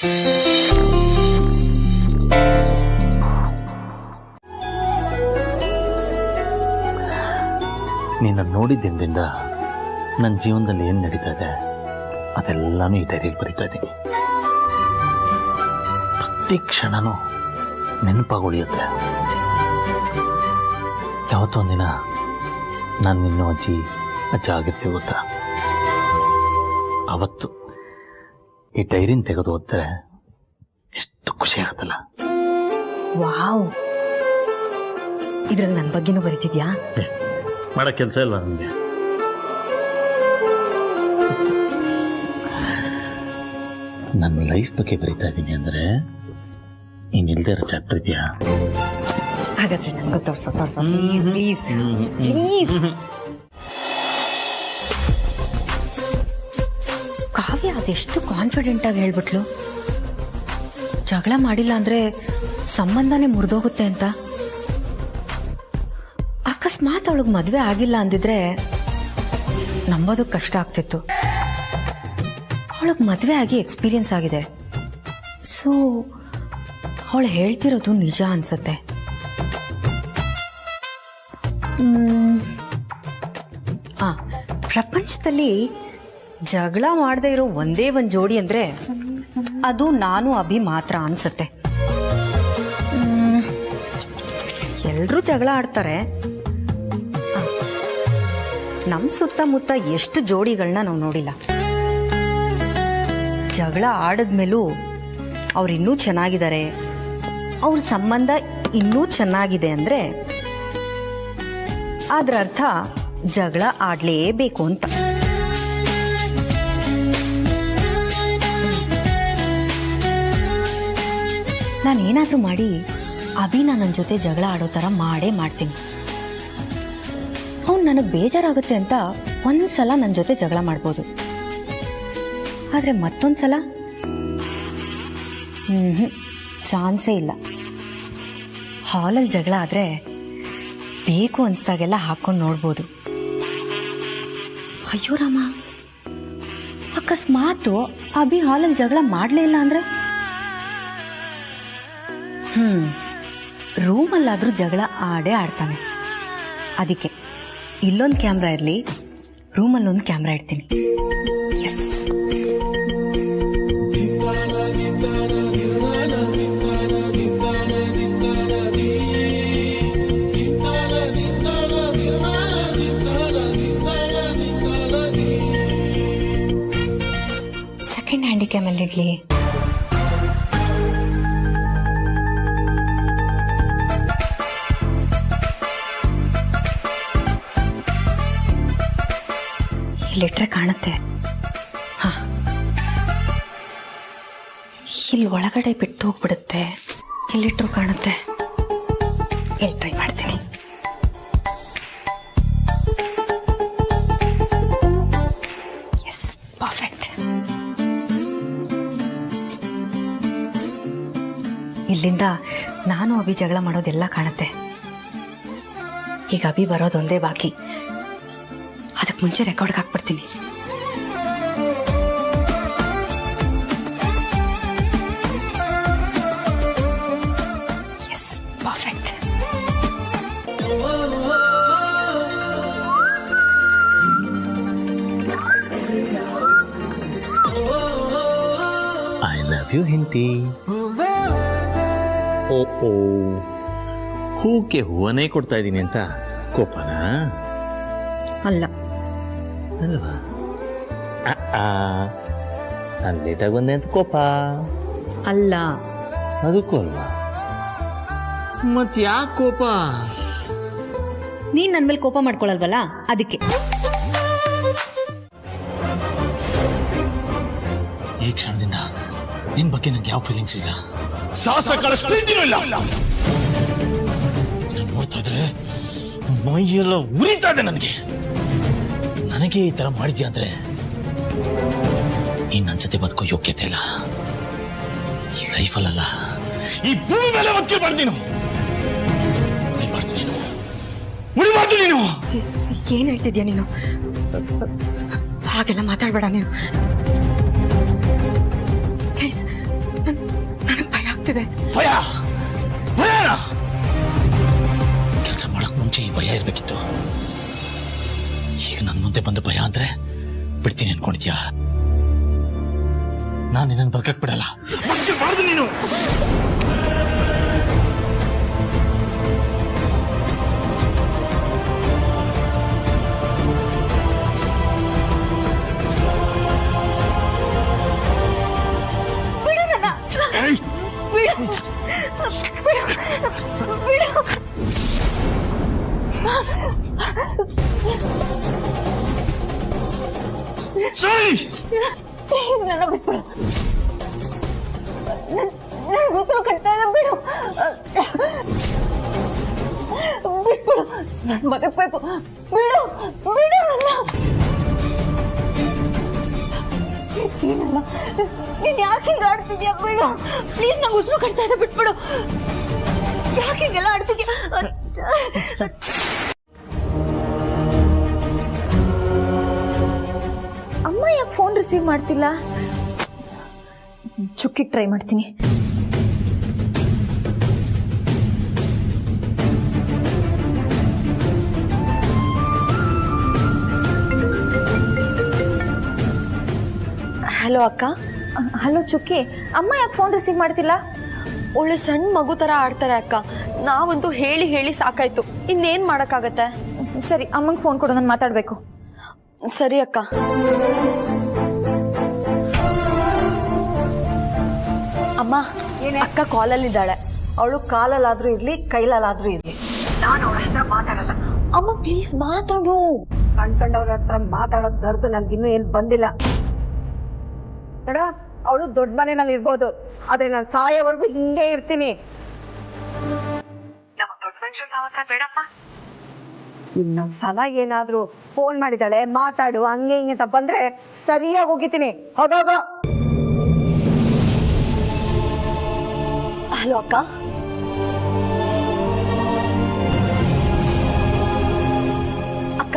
ನೀನು ನೋಡಿದ್ದರಿಂದ ನನ್ನ ಜೀವನದಲ್ಲಿ ಏನು ನಡೀತಾ ಇದೆ ಅದೆಲ್ಲಾನು ಈ ಡೈರಿಯಲ್ಲಿ ಬರಿತಾ ಇದ್ದೀನಿ. ಪ್ರತಿ ಕ್ಷಣನೂ ನೆನಪಾಗಿ ಉಳಿಯುತ್ತೆ. ಯಾವತ್ತೋ ಒಂದಿನ ನಾನು ನಿನ್ನ ಅಜ್ಜ ಆಗಿರ್ತೀವಿ ಗೊತ್ತಾ, ಅವತ್ತು ಈ ಡೈರಿನ ತೆಗೆದು ಓದಿದ್ರೆ ಎಷ್ಟು ಖುಷಿ ಆಗುತ್ತಲ್ಲ. ವಾವ್, ಇದ್ರಲ್ಲಿ ನನ್ನ ಬಗ್ಗೆನೂ ಬರೀತಿದ್ಯಾ? ಮಾಡೋ ಕೆಲಸ ಇಲ್ಲ ನನಗೆ. ನನ್ನ ಲೈಫ್ ಬಗ್ಗೆ ಬರೀತಾ ಇದ್ದೀನಿ ಅಂದರೆ ನೀನಿಲ್ದೇ ಇರೋ ಚಾಪ್ಟರ್ ಇದೆಯಾ? ಹಾಗಾದ್ರೆ ನನಗೂ ತೋರ್ಸೋ ಪ್ಲೀಸ್ ಪ್ಲೀಸ್ ಪ್ಲೀಸ್. ಕಾವ್ಯ ಅದೆಷ್ಟು ಕಾನ್ಫಿಡೆಂಟ್ ಆಗಿ ಹೇಳ್ಬಿಟ್ಲು, ಜಗಳ ಮಾಡಿಲ್ಲ ಅಂದ್ರೆ ಸಂಬಂಧನೇ ಮುರಿದೋಗುತ್ತೆ ಅಂತ. ಅಕಸ್ಮಾತ್ ಅವಳಿಗೆ ಮದ್ವೆ ಆಗಿಲ್ಲ ಅಂದಿದ್ರೆ ನಂಬೋದಕ್ಕೆ ಕಷ್ಟ ಆಗ್ತಿತ್ತು. ಅವಳಿಗೆ ಮದ್ವೆ ಆಗಿ ಎಕ್ಸ್ಪೀರಿಯನ್ಸ್ ಆಗಿದೆ. ಸೊ ಅವಳು ಹೇಳ್ತಿರೋದು ನಿಜ ಅನ್ಸತ್ತೆ. ಪ್ರಪಂಚದಲ್ಲಿ ಜಗಳ ಮಾಡದೇ ಇರೋ ಒಂದೇ ಒಂದು ಜೋಡಿ ಅಂದ್ರೆ ಅದು ನಾನು ಅಭಿ ಮಾತ್ರ ಅನ್ಸತ್ತೆ. ಎಲ್ರೂ ಜಗಳ ಆಡ್ತಾರೆ. ನಮ್ ಸುತ್ತಮುತ್ತ ಎಷ್ಟು ಜೋಡಿಗಳನ್ನ ನಾವು ನೋಡಿಲ್ಲ. ಜಗಳ ಆಡದ್ಮೇಲೂ ಅವ್ರು ಇನ್ನೂ ಚೆನ್ನಾಗಿದ್ದಾರೆ, ಅವ್ರ ಸಂಬಂಧ ಇನ್ನೂ ಚೆನ್ನಾಗಿದೆ ಅಂದ್ರೆ ಅದ್ರ ಅರ್ಥ ಜಗಳ ಆಡ್ಲೇಬೇಕು ಅಂತ. ನಾನೇನಾದ್ರೂ ಮಾಡಿ ಅಭಿನ ನನ್ನ ಜೊತೆ ಜಗಳ ಆಡೋ ತರ ಮಾಡೇ ಮಾಡ್ತೀನಿ. ಅವ್ನು ನನಗೆ ಬೇಜಾರಾಗುತ್ತೆ ಅಂತ ಒಂದ್ಸಲ ನನ್ನ ಜೊತೆ ಜಗಳ ಮಾಡ್ಬೋದು, ಆದ್ರೆ ಮತ್ತೊಂದ್ಸಲ ಚಾನ್ಸೇ ಇಲ್ಲ. ಹಾಲಲ್ಲಿ ಜಗಳ ಆದ್ರೆ ಬೇಕು ಅನ್ಸ್ದಾಗೆಲ್ಲ ಹಾಕೊಂಡು ನೋಡ್ಬೋದು. ಅಯ್ಯೋ ರಾಮ, ಅಕಸ್ಮಾತು ಅಭಿ ಹಾಲಲ್ಲಿ ಜಗಳ ಮಾಡ್ಲೇ ಇಲ್ಲ ಅಂದ್ರೆ ರೂಮಲ್ಲಾದ್ರೂ ಜಗಳ ಆಡೇ ಆಡ್ತಾನೆ. ಅದಕ್ಕೆ ಇಲ್ಲೊಂದು ಕ್ಯಾಮ್ರಾ ಇರಲಿ, ರೂಮಲ್ಲೊಂದು ಕ್ಯಾಮ್ರಾ ಇಡ್ತೀನಿ. ಸೆಕೆಂಡ್ ಹ್ಯಾಂಡಿ ಕ್ಯಾಮಲ್ಲಿ ಇಡ್ಲಿ. ಇಲ್ಲಿಟ್ರೆ ಕಾಣುತ್ತೆ. ಹಾ, ಇಲ್ಲಿ ಒಳಗಡೆ ಬಿಟ್ಟು ಹೋಗ್ಬಿಡುತ್ತೆ. ಇಲ್ಲಿಟ್ರು ಕಾಣುತ್ತೆ. ಇಲ್ಲಿ ಟ್ರೈ ಮಾಡ್ತೀನಿ. Yes, perfect. ಇಲ್ಲಿಂದ ನಾನು ಅಭಿ ಜಗಳ ಮಾಡೋದೆಲ್ಲ ಕಾಣುತ್ತೆ. ಈಗ ಅಭಿ ಬರೋದೊಂದೇ ಬಾಕಿ. ಅದಕ್ಕೆ ಮುಂಚೆ ರೆಕಾರ್ಡ್ಗೆ ಹಾಕ್ಬಿಡ್ತೀನಿ. Yes, perfect. I love you ಹಿಂತಿ. ಓ ಹೂಕ್ಕೆ ಹೂವನೇ ಕೊಡ್ತಾ ಇದ್ದೀನಿ ಅಂತ ಕೋಪನಾ? ಅಲ್ಲ. ಅಲ್ವಾ? ನಾನು ಲೇಟಾಗಿ ಬಂದೆ ಅಂತ ಕೋಪ ಅಲ್ಲ. ಅದಕ್ಕೂ ಅಲ್ವಾ? ಮತ್ ಯಾಕೆ ಕೋಪ? ನೀನ್ ನನ್ ಮೇಲೆ ಕೋಪ ಮಾಡ್ಕೊಳಲ್ವಲ್ಲ, ಅದಕ್ಕೆ. ಈ ಕ್ಷಣದಿಂದ ನಿನ್ ಬಗ್ಗೆ ನಂಗೆ ಯಾವ ಫೀಲಿಂಗ್ಸ್ ಇಲ್ಲ. ನೋಡ್ತಾ ಇದ್ರೆ ಮೈಯೆಲ್ಲ ಉರಿತಾ ಇದೆ ನನಗೆ. ನನಗೆ ಈ ತರ ಮಾಡಿದ್ಯಾ ಅಂದ್ರೆ ನೀನ್ ನನ್ನ ಜೊತೆ ಬದುಕೋ ಯೋಗ್ಯತೆ ಇಲ್ಲ. ಈ ಲೈಫಲ್ಲ, ಈ ಭೂಮಿ ಮೇಲೆ ಬದುಕಿಬಾರ್ದು ನೀನು. ಉಳಿಬಾರ್ದು ನೀನು. ಏನ್ ಹೇಳ್ತಿದ್ಯಾ ನೀನು? ಹಾಗೆಲ್ಲ ಮಾತಾಡ್ಬೇಡ ನೀನು. ಆಗ್ತಿದೆ. ಭಯ ಕೆಲಸ ಮಾಡಕ್ ಮುಂಚೆ ಈ ಭಯ ಇರ್ಬೇಕಿತ್ತು. ಈಗ ನನ್ ಮುಂದೆ ಬಂದು ಭಯ ಅಂದ್ರೆ ಬಿಡ್ತೀನಿ ಅನ್ಕೊಂಡಿದ್ಯಾ? ನಾನು ನಿನ್ನನ್ನು ಬದುಕಕ್ ಬಿಡಲ್ಲ. ನೀನು ನನ್ನ ಬಿಟ್ಬಿಡು. ಉಸಿರು ಕಟ್ತಾ ಇಲ್ಲ, ಬಿಡು ಬಿಟ್ಬಿಡು. ನಾನು ಬದುಕಬೇಕು, ಬಿಡು ಬಿಡು ನನ್ನ. ನೀನ್ ಯಾಕೆ ಹಿಂಗ ಆಡ್ತಿದ್ಯಾ? ಬಿಡು ಪ್ಲೀಸ್, ನಂಗೆ ಉಸಿರು ಕಟ್ತಾ ಇದೆ, ಬಿಟ್ಬಿಡು. ಯಾಕೆ ಹಿಂಗೆಲ್ಲ ಆಡ್ತಿದ್ಯಾ? ಅಮ್ಮ ಯಾಕೆ ಫೋನ್ ರಿಸೀವ್ ಮಾಡ್ತಿಲ್ಲ? ಚುಕ್ಕಿಗೆ ಟ್ರೈ ಮಾಡ್ತೀನಿ. ಹಲೋ ಅಕ್ಕ. ಹಲೋ ಚುಕ್ಕಿ, ಅಮ್ಮ ಯಾಕೆ ಫೋನ್ ರಿಸೀವ್ ಮಾಡ್ತಿಲ್ಲ? ಒಳ್ಳೆ ಸಣ್ಣ ಮಗು ತರ ಆಡ್ತಾರೆ ಅಕ್ಕ. ನಾವಂತೂ ಹೇಳಿ ಹೇಳಿ ಸಾಕಾಯ್ತು, ಇನ್ನೇನ್ ಮಾಡಕ್ಕಾಗತ್ತೆ? ಸರಿ, ಅಮ್ಮಂಗೆ ಫೋನ್ ಕೊಡು, ನಾನು ಮಾತಾಡ್ಬೇಕು. ಸರಿ ಅಕ್ಕ. ಅಮ್ಮ, ಅಕ್ಕ ಕಾಲಲ್ಲಿದ್ದಾಳೆ. ಅವಳು ಕಾಲಲ್ಲಾದ್ರೂ ಇರ್ಲಿ, ಕೈಲಲ್ಲಾದ್ರೂ ಇರ್ಲಿ, ನಾನು ಅವಳ ಹತ್ರ ಮಾತಾಡಲ್ಲ. ಅಮ್ಮ ಪ್ಲೀಸ್ ಮಾತಾಡು. ಕಂಡ್ಕೊಂಡವ್ರ ಹತ್ರ ಮಾತಾಡೋದ್ ದರ್ದು ನನ್ಗಿನ್ನೂ ಏನ್ ಬಂದಿಲ್ಲ. ನೋಡ, ಅವಳು ದೊಡ್ಡ ಮನೆಯಲ್ಲಿ ಇರ್ಬೋದು, ಆದ್ರೆ ನಾನು ಸಾಯೋವರೆಗೂ ಹಿಂಗೆ ಇರ್ತೀನಿ. ಇನ್ನೊಂದ್ ಸಲ ಏನಾದ್ರೂ ಫೋನ್ ಮಾಡಿದಾಳೆ, ಮಾತಾಡು ಹಂಗೆ ಹಿಂಗೆ ಅಂತ ಬಂದ್ರೆ ಸರಿಯಾಗಿ ಹೋಗಿತೀನಿ. ಹೋಗೋಗ. ಹಲೋ ಅಕ್ಕ. ಅಕ್ಕ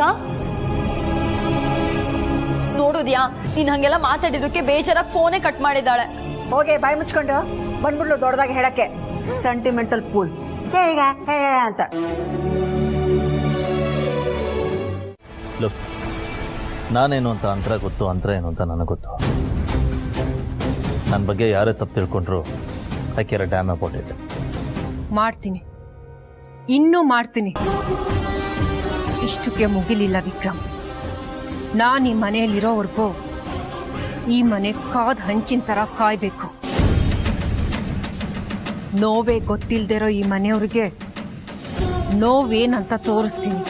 ನೋಡುದ್ಯಾ, ನೀನ್ ಹಂಗೆಲ್ಲ ಮಾತಾಡಿದಕ್ಕೆ ಬೇಜಾರಾಗಿ ಫೋನೇ ಕಟ್ ಮಾಡಿದ್ದಾಳೆ. ಹೋಗಿ ಬಾಯಿ ಮುಚ್ಕೊಂಡು ಬಂದ್ಬಿಡ್ಲು ದೊಡ್ಡದಾಗಿ ಹೇಳಕ್ಕೆ. ಸೆಂಟಿಮೆಂಟಲ್ ಪೂಲ್ ಅಂತ. ನಾನೇನು ಅಂತ ಅಂತರ ಗೊತ್ತು, ಅಂತರ ಏನು ಅಂತ ನನಗೆ ಗೊತ್ತು. ನನ್ನ ಬಗ್ಗೆ ಯಾರೇ ತಪ್ಪು ತಿಳ್ಕೊಂಡ್ರು I care a damn about it. ಮಾಡ್ತೀನಿ, ಇನ್ನೂ ಮಾಡ್ತೀನಿ. ಇಷ್ಟಕ್ಕೆ ಮುಗಿಲಿಲ್ಲ ವಿಕ್ರಮ್. ನಾನು ಈ ಮನೆಯಲ್ಲಿರೋವರೆಗೂ ಈ ಮನೆ ಕಾದ್ ಹಂಚಿನ ತರ ಕಾಯ್ಬೇಕು. ನೋವೇ ಗೊತ್ತಿಲ್ದಿರೋ ಈ ಮನೆಯವ್ರಿಗೆ ನೋವೇನಂತ ತೋರಿಸ್ತೀನಿ.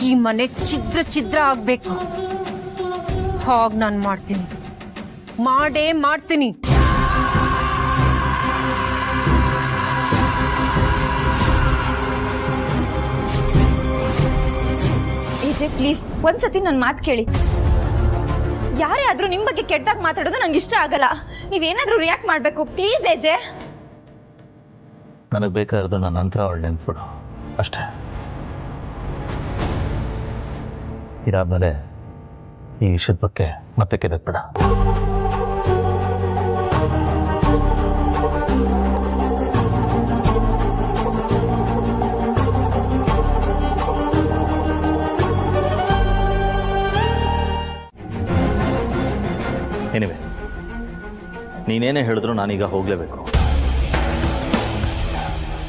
ಈ ಮನೆ ಛಿದ್ರ ಛಿದ್ರ ಆಗ್ಬೇಕು. ಹಾಗ್ ನಾನು ಮಾಡ್ತೀನಿ, ಮಾಡೇ ಮಾಡ್ತೀನಿ. ಏಜೆ ಪ್ಲೀಸ್, ಒಂದ್ಸತಿ ನನ್ನ ಮಾತು ಕೇಳಿ. ಯಾರೇ ಆದ್ರೂ ನಿಮ್ ಬಗ್ಗೆ ಕೆಟ್ಟದಾಗ ಮಾತಾಡೋದು ನಂಗೆ ಇಷ್ಟ ಆಗಲ್ಲ. ನೀವೇನಾದ್ರೂ ರಿಯಾಕ್ಟ್ ಮಾಡ್ಬೇಕು ಪ್ಲೀಸ್ ಏಜೆ. ನನಗೆ ಬೇಕಾಗಿರೋದು ನನ್ನ ಅಂತರ ಅವಳು ನೆನ್ಪಿಡು ಅಷ್ಟೇ. ಇದಾದ್ಮೇಲೆ ಈ ವಿಷಯದ ಬಗ್ಗೆ ಮತ್ತೆ ಕೆದಕ್ಬೇಡ. ಎನಿವೆ, ನೀನೇನೇ ಹೇಳಿದ್ರು ನಾನೀಗ ಹೋಗಲೇಬೇಕು.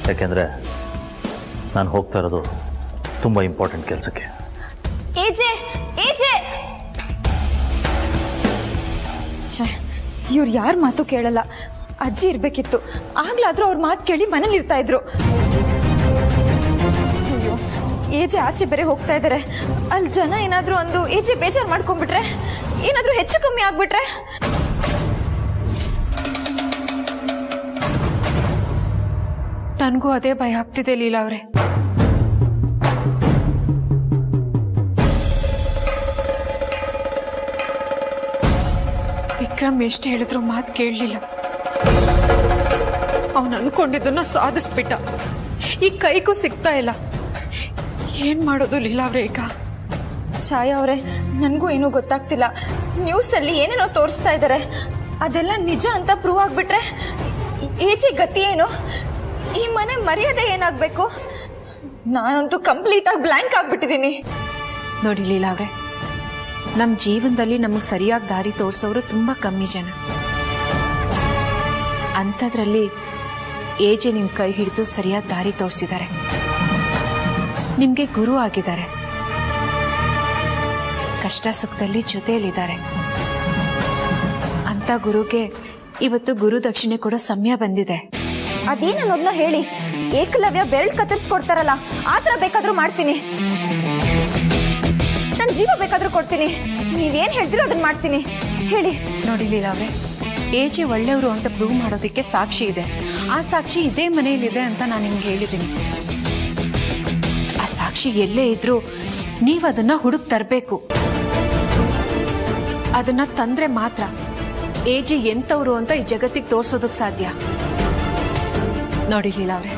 ಯಾಕೆಂದರೆ ನಾನು ಹೋಗ್ತಾ ಇರೋದು ತುಂಬ ಇಂಪಾರ್ಟೆಂಟ್ ಕೆಲಸಕ್ಕೆ. ಏಜೆ ಏಜೆ, ಇವ್ರು ಯಾರ ಮಾತು ಕೇಳಲ್ಲ. ಅಜ್ಜಿ ಇರ್ಬೇಕಿತ್ತು, ಆಗ್ಲಾದ್ರೂ ಅವ್ರ ಮಾತು ಕೇಳಿ ಮನೇಲಿ ಇರ್ತಾ ಇದ್ರು. ಅಯ್ಯೋ, ಏಜೆ ಆಚೆ ಬೇರೆ ಹೋಗ್ತಾ ಇದಾರೆ. ಅಲ್ಲಿ ಜನ ಏನಾದ್ರೂ ಒಂದು ಏಜೆ ಬೇಜಾರು ಮಾಡ್ಕೊಂಡ್ಬಿಟ್ರೆ, ಏನಾದ್ರೂ ಹೆಚ್ಚು ಕಮ್ಮಿ ಆಗ್ಬಿಟ್ರೆ. ನನಗೂ ಅದೇ ಭಯ ಆಗ್ತಿದೆ ಲೀಲಾ ಅವ್ರೆ. ವಿಕ್ರಮ್ ಎಷ್ಟು ಹೇಳಿದ್ರು ಮಾತು ಕೇಳಲಿಲ್ಲ. ಅವನು ಅನ್ಕೊಂಡಿದ್ದನ್ನ ಸಾಧಿಸ್ಬಿಟ್ಟ. ಈ ಕೈಗೂ ಸಿಗ್ತಾ ಇಲ್ಲ. ಏನ್ ಮಾಡೋದು ಲೀಲಾ ಅವ್ರೆ ಈಗ? ಛಾಯಾ ಅವರೇ, ನನಗೂ ಏನೂ ಗೊತ್ತಾಗ್ತಿಲ್ಲ. ನ್ಯೂಸಲ್ಲಿ ಏನೇನೋ ತೋರಿಸ್ತಾ ಇದ್ದಾರೆ. ಅದೆಲ್ಲ ನಿಜ ಅಂತ ಪ್ರೂವ್ ಆಗ್ಬಿಟ್ರೆ ಏಜೆ ಗತಿ ಏನು? ಈ ಮನೆ ಮರ್ಯಾದೆ ಏನಾಗ್ಬೇಕು? ನಾನಂತೂ ಕಂಪ್ಲೀಟ್ ಆಗಿ ಬ್ಲ್ಯಾಂಕ್ ಆಗ್ಬಿಟ್ಟಿದ್ದೀನಿ. ನೋಡಿ ಲೀಲಾ ಅವ್ರೆ, ನಮ್ಮ ಜೀವನದಲ್ಲಿ ನಮಗೆ ಸರಿಯಾಗಿ ದಾರಿ ತೋರಿಸೋರು ತುಂಬಾ ಕಮ್ಮಿ ಜನ. ಅಂಥದ್ರಲ್ಲಿ ಏಜೆ ನಿಮ್ ಕೈ ಹಿಡಿದು ಸರಿಯಾದ ದಾರಿ ತೋರಿಸಿದ್ದಾರೆ, ನಿಮ್ಗೆ ಗುರು ಆಗಿದ್ದಾರೆ, ಕಷ್ಟ ಸುಖದಲ್ಲಿ ಜೊತೆಯಲ್ಲಿದ್ದಾರೆ. ಅಂತ ಗುರುಗೆ ಇವತ್ತು ಗುರು ದಕ್ಷಿಣೆ ಕೊಡೋ ಸಮಯ ಬಂದಿದೆ. ಅದೇನನ್ನೋದನ್ನ ಹೇಳಿ. ಏಕಲವ್ಯ ಬೆರಳು ಕತ್ತರಿಸ್ಕೊಡ್ತಾರಲ್ಲ, ಆತರ ಬೇಕಾದ್ರೂ ಮಾಡ್ತೀನಿ. ನನ್ನ ಜೀವ ಬೇಕಾದ್ರೂ ಕೊಡ್ತೀನಿ. ನೀವೇನ್ ಹೇಳ್ತೀರೋ ಅದನ್ನ ಮಾಡ್ತೀನಿ. ಹೇಳಿ. ನೋಡಿ ಲೀಲಾ ಅವ್ರೆ, ಏಜೆ ಒಳ್ಳೆಯವರು ಅಂತ ಪ್ರೂವ್ ಮಾಡೋದಕ್ಕೆ ಸಾಕ್ಷಿ ಇದೆ. ಆ ಸಾಕ್ಷಿ ಇದೇ ಮನೆಯಲ್ಲಿದೆ ಅಂತ ನಾನು ನಿಮ್ಗೆ ಹೇಳಿದ್ದೀನಿ. ಆ ಸಾಕ್ಷಿ ಎಲ್ಲೇ ಇದ್ರೂ ನೀವು ಅದನ್ನ ಹುಡುಕ್ ತರಬೇಕು. ಅದನ್ನ ತಂದ್ರೆ ಮಾತ್ರ ಏಜೆ ಎಂತವ್ರು ಅಂತ ಈ ಜಗತ್ತಿಗೆ ತೋರ್ಸೋದಕ್ಕೆ ಸಾಧ್ಯ. ನೋಡಿ ಲೀಲಾ ಅವ್ರೆ,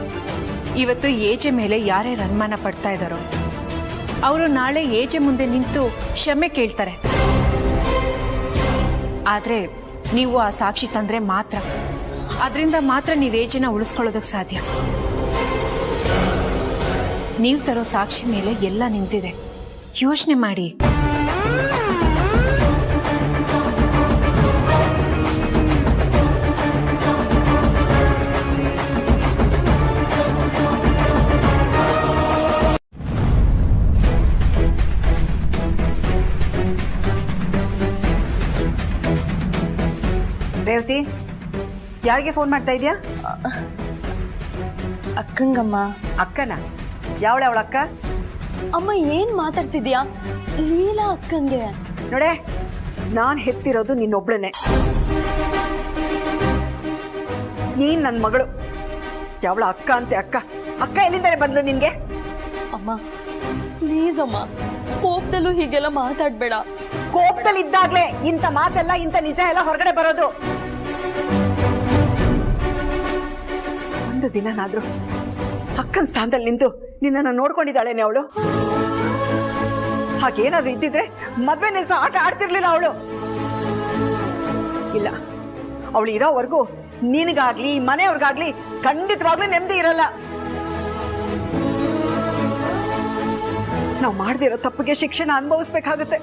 ಇವತ್ತು ಏಜೆ ಮೇಲೆ ಯಾರ್ಯಾರು ಅನುಮಾನ ಪಡ್ತಾ ಇದ್ದಾರೋ ಅವರು ನಾಳೆ ಏಜೆ ಮುಂದೆ ನಿಂತು ಕ್ಷಮೆ ಕೇಳ್ತಾರೆ. ಆದ್ರೆ ನೀವು ಆ ಸಾಕ್ಷಿ ತಂದ್ರೆ ಮಾತ್ರ, ಅದರಿಂದ ಮಾತ್ರ ನೀವು ಏಜೆನ ಉಳಿಸ್ಕೊಳ್ಳೋದಕ್ಕೆ ಸಾಧ್ಯ. ನೀವು ತರೋ ಸಾಕ್ಷಿ ಮೇಲೆ ಎಲ್ಲ ನಿಂತಿದೆ. ಯೋಚನೆ ಮಾಡಿ. ರೇವತಿ, ಯಾರಿಗೆ ಫೋನ್ ಮಾಡ್ತಾ ಇದೀಯಾ? ಅಕ್ಕಂಗಮ್ಮ. ಅಕ್ಕನ? ಯಾವಳೆ ಅವಳ ಅಕ್ಕ? ಅಮ್ಮ ಏನ್ ಮಾತಾಡ್ತಿದ್ಯಾ? ಲೀಲಾ ಅಕ್ಕಂಗೆ. ನೋಡೆ, ನಾನ್ ಹೆತ್ತಿರೋದು ನಿನ್ನೊಬ್ಳನೆ. ನೀನ್ ನನ್ ಮಗಳು. ಯಾವಳ ಅಕ್ಕ ಅಂತೆ? ಅಕ್ಕ ಅಕ್ಕ ಎಲ್ಲಿಂದಾನೆ ಬಂದ್ಲು ನಿನ್ಗೆ? ಅಮ್ಮ ಪ್ಲೀಸ್ ಅಮ್ಮ, ಕೋಪದಲ್ಲೂ ಹೀಗೆಲ್ಲ ಮಾತಾಡ್ಬೇಡ. ಕೋಪದಲ್ಲಿ ಇದ್ದಾಗ್ಲೇ ಇಂಥ ಮಾತೆಲ್ಲ, ಇಂಥ ನಿಜ ಎಲ್ಲ ಹೊರಗಡೆ ಬರೋದು. ಒಂದು ದಿನನಾದ್ರೂ ಅಕ್ಕನ ಸ್ಥಾನದಲ್ಲಿ ನಿಂತು ನಿನ್ನನ್ನು ನೋಡ್ಕೊಂಡಿದ್ದಾಳೇನೆ ಅವಳು? ಹಾಗೇನಾದ್ರೂ ಇದ್ದಿದ್ರೆ ಮದ್ವೆ ನಿಲ್ಸ ಆಟ ಆಡ್ತಿರ್ಲಿಲ್ಲ ಅವಳು. ಇಲ್ಲ, ಅವಳು ಇರೋವರೆಗೂ ನಿನಗಾಗ್ಲಿ ಮನೆಯವ್ರಿಗಾಗ್ಲಿ ಖಂಡಿತವಾಗ್ಲೂ ನೆಮ್ಮದಿ ಇರಲ್ಲ. ನಾವು ಮಾಡದಿರೋ ತಪ್ಪಿಗೆ ಶಿಕ್ಷಣ ಅನುಭವಿಸ್ಬೇಕಾಗುತ್ತೆ.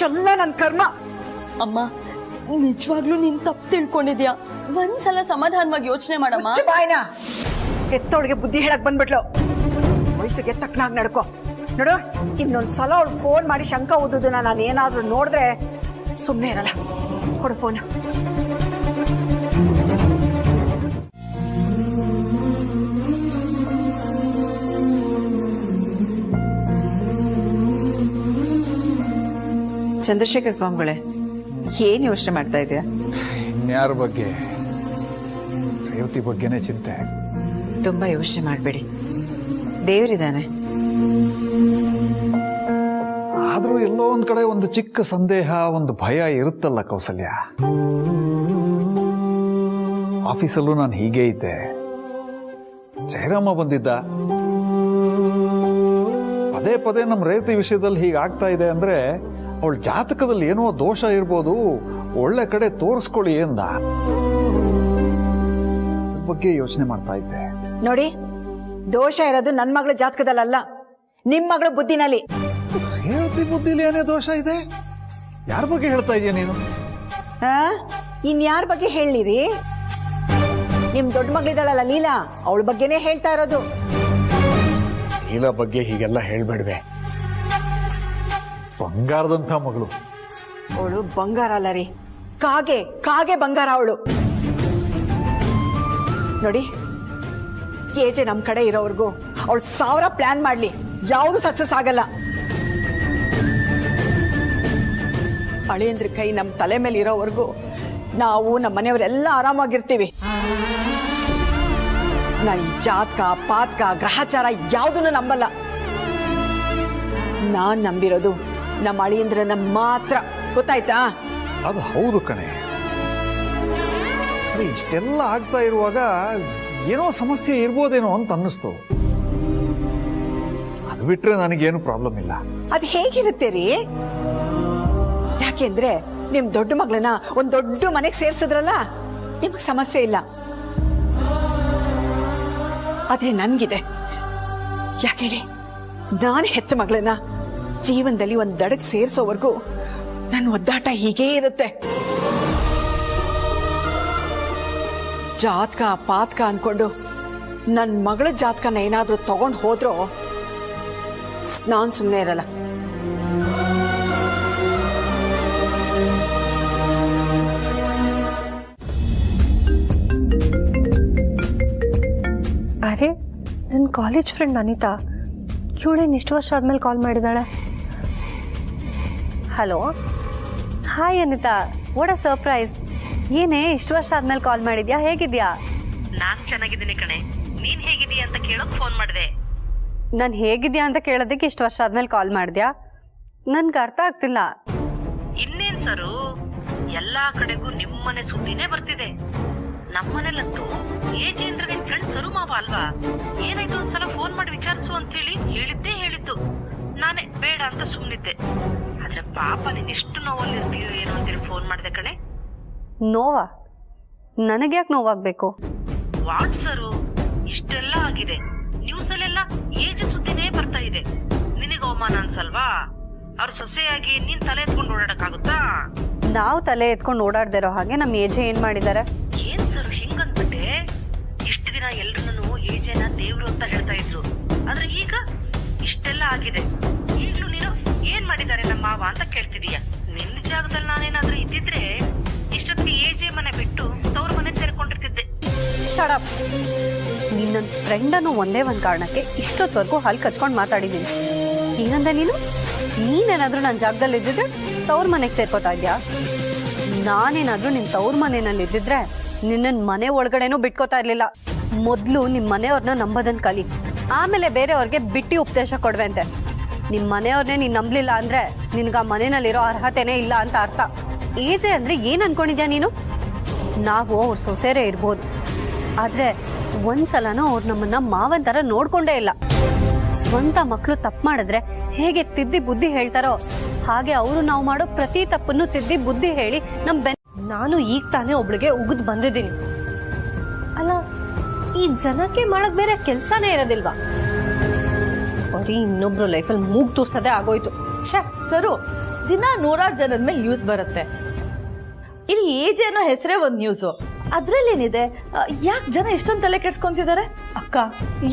ಎಲ್ಲ ನನ್ ಕರ್ಮ. ಅಮ್ಮ ನಿಜವಾಗ್ಲೂ ನೀನ್ ತಪ್ಪು ತಿಳ್ಕೊಂಡಿದ್ಯಾ? ಒಂದ್ಸಲ ಸಮಾಧಾನವಾಗಿ ಯೋಚನೆ ಮಾಡಮ್ಮ. ಬಾಯ್ನ ಎತ್ತೋಳಿಗೆ ಬುದ್ಧಿ ಹೇಳಕ್ ಬಂದ್ಬಿಟ್ಲು. ವಯಸ್ಸಿಗೆ ತಕ್ಕನಾಗ್ ನಡ್ಕೋ. ನೋಡು, ಇನ್ನೊಂದ್ಸಲ ಅವ್ಳು ಫೋನ್ ಮಾಡಿ ಶಂಕ ಓದುದನ್ನ ನಾನು ಏನಾದ್ರೂ ನೋಡಿದ್ರೆ ಸುಮ್ಮನೆ ಇರಲ್ಲ. ಕೊಡು ಫೋನ್. ಚಂದ್ರಶೇಖರ್ ಸ್ವಾಮಿಗಳೇ, ಏನ್ ಯೋಚನೆ ಮಾಡ್ತಾ ಇದೆಯಾ? ಇನ್ಯಾರ ಬಗ್ಗೆ? ರೇವತಿ ಬಗ್ಗೆನೇ ಚಿಂತೆ. ತುಂಬಾ ಯೋಚನೆ ಮಾಡ್ಬೇಡಿ, ದೇವರಿದ್ದಾನೆ. ಆದ್ರೂ ಎಲ್ಲೋ ಒಂದ್ ಕಡೆ ಒಂದು ಚಿಕ್ಕ ಸಂದೇಹ, ಒಂದು ಭಯ ಇರುತ್ತಲ್ಲ ಕೌಸಲ್ಯ. ಆಫೀಸಲ್ಲೂ ನಾನು ಹೀಗೆ ಇದ್ದೆ. ಜಯರಾಮ ಬಂದಿದ್ದ, ಪದೇ ಪದೇ ನಮ್ಮ ರೇವತಿ ವಿಷಯದಲ್ಲಿ ಹೀಗಾಗ್ತಾ ಇದೆ ಅಂದ್ರೆ ಅವಳ ಜಾತಕದಲ್ಲಿ ಏನೋ ದೋಷ ಇರ್ಬೋದು, ಒಳ್ಳೆ ಕಡೆ ತೋರಿಸ್ಕೊಳ್ಳಿ ಎಂದ. ಬಗ್ಗೆ ಯೋಚನೆ ಮಾಡ್ತಾ ಇದ್ದೆ. ನೋಡಿ, ದೋಷ ಇರೋದು ನನ್ ಮಗಳ ಜಾತಕದಲ್ಲ, ನಿಮ್ ಮಗಳ ಬುದ್ಧಿನಲ್ಲಿ. ರೇವತಿ ಬುದ್ಧಿಲಿ ಏನೇ ದೋಷ ಇದೆ? ಯಾರ ಬಗ್ಗೆ ಹೇಳ್ತಾ ಇದೀಯ ನೀನು? ಇನ್ಯಾರ ಬಗ್ಗೆ ಹೇಳಿರಿ? ನಿಮ್ ದೊಡ್ಡ ಮಗಳಿದ್ದಾಳಲ್ಲ ಲೀಲಾ, ಅವಳ ಬಗ್ಗೆನೇ ಹೇಳ್ತಾ ಇರೋದು. ಲೀಲಾ ಬಗ್ಗೆ ಹೀಗೆಲ್ಲ ಹೇಳ್ಬೇಡ್ವೆ. ಬಂಗಾರದಂಥ ಮಗಳು. ಅವಳು ಬಂಗಾರ ಅಲ್ಲ ರೀ, ಕಾಗೆ ಕಾಗೆ ಬಂಗಾರ ಅವಳು. ನೋಡಿ, ಏಜೆ ನಮ್ ಕಡೆ ಇರೋವರೆಗೂ ಅವಳು 1000 ಪ್ಲಾನ್ ಮಾಡ್ಲಿ, ಯಾವುದು ಸಕ್ಸಸ್ ಆಗಲ್ಲ. ಅಳಿಯಂದ್ರ ಕೈ ನಮ್ ತಲೆ ಮೇಲೆ ಇರೋವರೆಗೂ ನಾವು ನಮ್ಮ ಮನೆಯವರೆಲ್ಲ ಆರಾಮಾಗಿರ್ತೀವಿ. ನಾ ಈ ಜಾತಕ ಪಾತಕ ಗ್ರಹಚಾರ ಯಾವುದನ್ನು ನಂಬಲ್ಲ. ನಾನ್ ನಂಬಿರೋದು ನಮ್ಮ ಅಳಿಯಂದ್ರನ್ನ ಮಾತ್ರ. ಗೊತ್ತಾಯ್ತಾ? ಅದು ಹೌದು ಕಣೆ. ಇಷ್ಟೆಲ್ಲ ಆಗ್ತಾ ಇರುವಾಗ ಏನೋ ಸಮಸ್ಯೆ ಇರ್ಬೋದೇನೋ ಅಂತ ಅನ್ನಿಸ್ತು. ಅದು ಬಿಟ್ರೆ ನನಗೇನು ಪ್ರಾಬ್ಲಮ್ ಇಲ್ಲ. ಅದ್ ಹೇಗಿರುತ್ತೆ ರೀ? ಯಾಕೆಂದ್ರೆ ನಿಮ್ ದೊಡ್ಡ ಮಗಳನ್ನ ಒಂದ್ ದೊಡ್ಡ ಮನೆಗೆ ಸೇರ್ಸಿದ್ರಲ್ಲ, ನಿಮಗ್ ಸಮಸ್ಯೆ ಇಲ್ಲ. ಆದ್ರೆ ನನ್ಗಿದೆ. ಯಾಕೆ ಹೇಳಿ, ನಾನು ಹೆತ್ತ ಮಗಳನ್ನ ಜೀವನದಲ್ಲಿ ಒಂದ್ ದಡಕ್ ಸೇರ್ಸೋವರೆಗೂ ನನ್ನ ಒದ್ದಾಟ ಹೀಗೇ ಇರುತ್ತೆ. ಜಾತಕ ಪಾತಕ ಅನ್ಕೊಂಡು ನನ್ ಮಗಳ ಜಾತಕನ ಏನಾದ್ರೂ ತಗೊಂಡ್ ಹೋದ್ರೂ ನಾನ್ ಸುಮ್ಮನೆ ಇರಲ್ಲ. ಅರೆ, ನನ್ನ ಕಾಲೇಜ್ ಫ್ರೆಂಡ್ ಅನಿತಾ, ಇವಳೇನು ಇಷ್ಟು ವರ್ಷ ಆದ್ಮೇಲೆ ಕಾಲ್ ಮಾಡಿದಾಳೆ. Hello, hi Anita, what a surprise. ಏನೇ ಇಷ್ಟು ವರ್ಷ ಆದ್ಮೇಲೆ ಕಾಲ್ ಮಾಡಿದ್ಯಾ? ಹೇಗಿದ್ಯಾ? ನಾನ್ ಚೆನ್ನಾಗಿದ್ದೀನಿ ಕಣೆ, ನೀನ್ ಹೇಗಿದೀಯ ಅಂತ ಕೇಳೋಕ್ ಫೋನ್ ಮಾಡಿದೆ. ನಾನು ಹೇಗಿದ್ಯಾ ಅಂತ ಕೇಳೋದಕ್ಕೆ ಇಷ್ಟು ವರ್ಷ ಆದ್ಮೇಲೆ ಕಾಲ್ ಮಾಡಿದ್ಯಾ? ನನ್ಗೆ ಅರ್ಥ ಆಗ್ತಿಲ್ಲ. ಇನ್ನೇನ್ ಸರು, ಎಲ್ಲಾ ಕಡೆಗೂ ನಿಮ್ಮನೆ ಸುದ್ದಿನೇ ಬರ್ತಿದೆ. ನಮ್ಮನೆಲ್ಲಂತೂ ಏಜೇಂದ್ರ ನಿನ್ ಫ್ರೆಂಡ್ ಸರು ಮಾವ ಅಲ್ವಾ, ಏನಾಯ್ತು ಒಂದ್ಸಲ ಫೋನ್ ಮಾಡಿ ವಿಚಾರಿಸು ಅಂತ ಹೇಳಿದ್ದು. ನಾನೇ ಬೇಡ ಅಂತ ಸುಮ್ನಿದ್ದೆ. ಆದ್ರೆ ಪಾಪ ನೀನ್ ಎಷ್ಟು ನೋವಲ್ಲಿ ಇರ್ತೀಯೋ ಏನೋ ಅಂತೇಳಿ ಫೋನ್ ಮಾಡಿದೆ ಕಣೆ. ನೋವಾ? ನನಗ್ಯಾಕೆ ನೋವಾಗ್ಬೇಕು? ವಾಟ್ ಸರು, ಇಷ್ಟೆಲ್ಲ ಆಗಿದೆ, ನ್ಯೂಸ್ ಅಲ್ಲೆಲ್ಲ ಏಜ್ ಸುದ್ದಿನೇ ಬರ್ತಾ ಇದೆ. ನಿನಗೆ ಅವಮಾನ ಅನ್ಸಲ್ವಾ? ಅವ್ರ ಸೊಸೆಯಾಗಿ ನೀನ್ ತಲೆ ಎತ್ಕೊಂಡು ಓಡಾಡಕ್ಕಾಗುತ್ತಾ? ನಾವು ತಲೆ ಎತ್ಕೊಂಡು ಓಡಾಡ್ದಿರೋ ಹಾಗೆ ನಮ್ಮ ಏಜೆ ಏನ್ ಮಾಡಿದ್ದಾರೆ? ಏನ್ ಸರ್ ಹಿಂಗಂದ್ಬಿಟ್ಟೆ? ಇಷ್ಟು ದಿನ ಎಲ್ರು ಏಜೆನ ದೇವ್ರು ಅಂತ ಹೇಳ್ತಾ ಇದ್ರು, ಆದ್ರೆ ಈಗ ಇಷ್ಟೆಲ್ಲ ಆಗಿದೆ, ಈಗ್ಲೂ ನೀನು ಏನ್ ಮಾಡಿದ್ದಾರೆ ನಮ್ಮ ಮಾವ ಅಂತ ಕೇಳ್ತಿದೀಯ. ನಿನ್ನ ಜಾಗದಲ್ಲಿ ನಾನೇನಾದ್ರೂ ಇದ್ದಿದ್ರೆ ಇಷ್ಟೊತ್ತಿಗೆ ಏಜೆ ಮನೆ ಬಿಟ್ಟು ತವ್ರ ಮನೆ ಸೇರ್ಕೊಂಡಿರ್ತಿದ್ದೆ. ಶಡಪ್. ನೀನ್ ನನ್ನ ಫ್ರೆಂಡನ್ನು ಒಂದೇ ಒಂದ್ ಕಾರಣಕ್ಕೆ ಇಷ್ಟೊತ್ತವರೆಗೂ ಹಲ್ ಕಚ್ಕೊಂಡು ಮಾತಾಡಿದೀನಿ. ಏನಂದ ನೀನೇನಾದ್ರೂ ನನ್ನ ಜಾಗದಲ್ಲಿ ಇದ್ದಿದ್ರೆ ತವ್ರ ಮನೆಗೆ ಸೇರ್ಕೋತಾ ಇದ್ಯಾ? ನಾನೇನಾದ್ರೂ ನಿನ್ ತವ್ರ ಮನೆಯಲ್ಲಿ ಇದ್ದಿದ್ರೆ ನಿನ್ನ ಮನೆ ಒಳಗಡೆನೂ ಬಿಟ್ಕೋತಾ ಇರ್ಲಿಲ್ಲ. ಮೊದ್ಲು ನಿಮ್ ಮನೆಯವ್ರನ್ನ ನಂಬೋದನ್ ಕಲಿ, ಆಮೇಲೆ ಬೇರೆಯವ್ರಿಗೆ ಬಿಟ್ಟಿ ಉಪದೇಶ ಕೊಡ್ವೆಂತೆ. ನಿಮ್ ಮನೆಯವ್ರನ್ನೇ ನೀನ್ ನಂಬ್ಲಿಲ್ಲ ಅಂದ್ರೆ ನಿನ್ಗ ಆ ಮನೆಯಲ್ಲಿರೋ ಅರ್ಹತೆನೇ ಇಲ್ಲ ಅಂತ ಅರ್ಥ. ಏಜೆ ಅಂದ್ರೆ ಏನ್ ಅನ್ಕೊಂಡಿದ್ಯಾ ನೀನು? ನಾವು ಅವ್ರ ಸೊಸೆರೇ ಇರ್ಬೋದು, ಆದ್ರೆ ಒಂದ್ಸಲನೂ ಅವ್ರು ನಮ್ಮನ್ನ ಮಾವನ್ ತರ ನೋಡ್ಕೊಂಡೇ ಇಲ್ಲ. ಸ್ವಂತ ಮಕ್ಕಳು ತಪ್ಪು ಮಾಡಿದ್ರೆ ಹೇಗೆ ತಿದ್ದಿ ಬುದ್ಧಿ ಹೇಳ್ತಾರೋ ಹಾಗೆ ಅವರು ನಾವು ಮಾಡೋ ಪ್ರತಿ ತಪ್ಪನ್ನು ತಿದ್ದಿ ಬುದ್ಧಿ ಹೇಳಿ ನಾನು ಈಗ ತಾನೇ ಒಬ್ಳಿಗೆ ಉಗಿದ್ ಬಂದಿದ್ದೀನಿ. ಅಲ್ಲ, ಈ ಜನಕ್ಕೆ ಮಾಡಕ್ ಬೇರೆ ಕೆಲ್ಸಾನೇ ಇರೋದಿಲ್ವಾ? ಬರೀ ಇನ್ನೊಬ್ರು ಲೈಫಲ್ಲಿ ಮೂಗ್ ತೂರ್ಸದೆ ಆಗೋಯ್ತು. ಸರು, ದಿನ 100 ಜನದ ಮೇಲೆ ನ್ಯೂಸ್ ಬರುತ್ತೆ. ಇಲ್ಲಿ ಏಜ್ ಅನ್ನೋ ಹೆಸರೇ ಒಂದ್ ನ್ಯೂಸು, ಅದ್ರಲ್ಲೇನಿದೆ? ಯಾಕೆ ಜನ ಎಷ್ಟೊಂದು ತಲೆ ಕೆಡ್ಸ್ಕೊಂತಿದ್ದಾರೆ? ಅಕ್ಕ,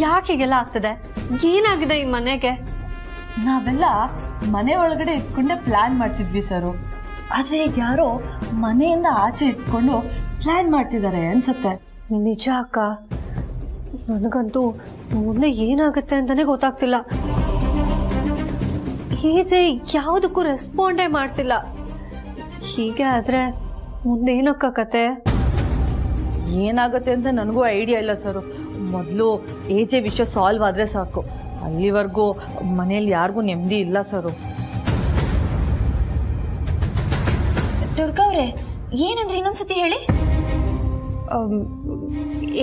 ಯಾಕೆ ಹೀಗೆಲ್ಲ ಆಗ್ತದೆ? ಏನಾಗಿದೆ ಈ ಮನೆಗೆ? ನಾವೆಲ್ಲ ಮನೆ ಒಳಗಡೆ ಇಟ್ಕೊಂಡೆ ಪ್ಲಾನ್ ಮಾಡ್ತಿದ್ವಿ ಸರು, ಆದ್ರೆ ಈಗ ಯಾರೋ ಮನೆಯಿಂದ ಆಚೆ ಇಟ್ಕೊಂಡು ಪ್ಲಾನ್ ಮಾಡ್ತಿದ್ದಾರೆ ಅನ್ಸತ್ತೆ. ನಿಜ ಅಕ್ಕ, ನನಗಂತೂ ಮುಂದೆ ಏನಾಗುತ್ತೆ ಅಂತಾನೆ ಗೊತ್ತಾಗ್ತಿಲ್ಲ. ಏಜೆ ಯಾವುದಕ್ಕೂ ರೆಸ್ಪಾಂಡೇ ಮಾಡ್ತಿಲ್ಲ. ಹೀಗೆ ಆದ್ರೆ ಮುಂದೇನಕ್ಕ ಕತೆ? ಏನಾಗುತ್ತೆ ಅಂತ ನನಗೂ ಐಡಿಯಾ ಇಲ್ಲ ಸರು. ಮೊದಲು ಏಜೆ ವಿಷಯ ಸಾಲ್ವ್ ಆದ್ರೆ ಸಾಕು. ಅಲ್ಲಿವರೆಗೂ ಮನೇಲಿ ಯಾರಿಗೂ ನೆಮ್ಮದಿ ಇಲ್ಲ ಸರು. ದುರ್ಗಾ ಅವ್ರೆ, ಏನಂದ್ರೆ ಇನ್ನೊಂದ್ಸತಿ ಹೇಳಿ.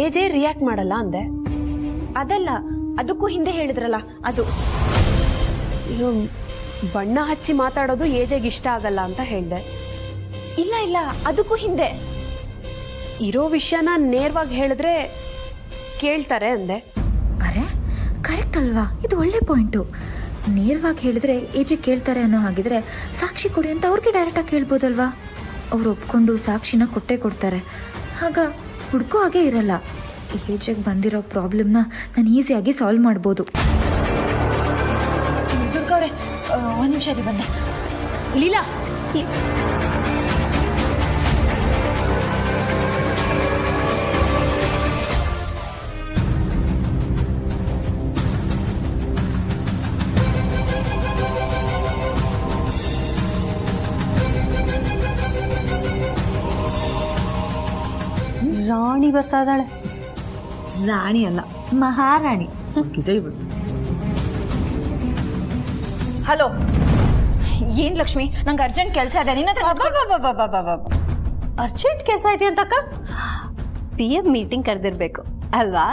ಏಜೆ ರಿಯಾಕ್ಟ್ ಮಾಡಲ್ಲ ಅಂದೆ. ಅದಲ್ಲ, ಅದಕ್ಕೂ ಹಿಂದೆ ಹೇಳಿದ್ರಲ್ಲ ಅದು. ಬಣ್ಣ ಹಚ್ಚಿ ಮಾತಾಡೋದು ಏಜೆಗೆ ಇಷ್ಟ ಆಗಲ್ಲ ಅಂತ ಹೇಳ್ದೆ. ಇಲ್ಲ ಇಲ್ಲ, ಅದಕ್ಕೂ ಹಿಂದೆ ಇರೋ ವಿಷಯನ ನೇರವಾಗಿ ಹೇಳಿದ್ರೆ ಕೇಳ್ತಾರೆ ಅಂದೆ. ಅರೆ ಕರೆಕ್ಟ್ ಅಲ್ವಾ? ಇದು ಒಳ್ಳೆ ಪಾಯಿಂಟು. ನೇರವಾಗಿ ಹೇಳಿದ್ರೆ ಏಜೆ ಕೇಳ್ತಾರೆ ಅನ್ನೋ ಹಾಗಿದ್ರೆ ಸಾಕ್ಷಿ ಕೊಡಿ ಅಂತ ಅವ್ರಿಗೆ ಡೈರೆಕ್ಟ್ ಆಗಿ ಕೇಳ್ಬೋದಲ್ವಾ? ಅವ್ರು ಒಪ್ಕೊಂಡು ಸಾಕ್ಷಿನ ಕೊಟ್ಟೇ ಕೊಡ್ತಾರೆ. ಆಗ ಹುಡ್ಕೋ ಹಾಗೆ ಇರಲ್ಲ. ಏಜೆಗೆ ಬಂದಿರೋ ಪ್ರಾಬ್ಲಮ್ನ ನಾನು ಈಸಿಯಾಗಿ ಸಾಲ್ವ್ ಮಾಡ್ಬೋದು. ದುರ್ಗಾ ಅವ್ರೆ, ಒಂದ್ ನಿಮಿಷ ಇದೆ ಬಂದೆ. ಲೀಲಾ, ರಾಣಿ ಬರ್ತಾ ಇದ್ದಾಳೆ. ರಾಣಿ ಅಲ್ಲ, ಮಹಾರಾಣಿ ಇದೆ ಇವತ್ತು. ಹಲೋ, ಏನ್ ಲಕ್ಷ್ಮಿ, ನಂಗೆ ಅರ್ಜೆಂಟ್ ಕೆಲಸ ಇದೆ. ನಿನ್ನ ಅರ್ಜೆಂಟ್ ಕೆಲಸ ಐತಿ ಅಂತಕ್ಕ? PM ಮೀಟಿಂಗ್ ಕರೆದಿರ್ಬೇಕು ಅಲ್ವಾ?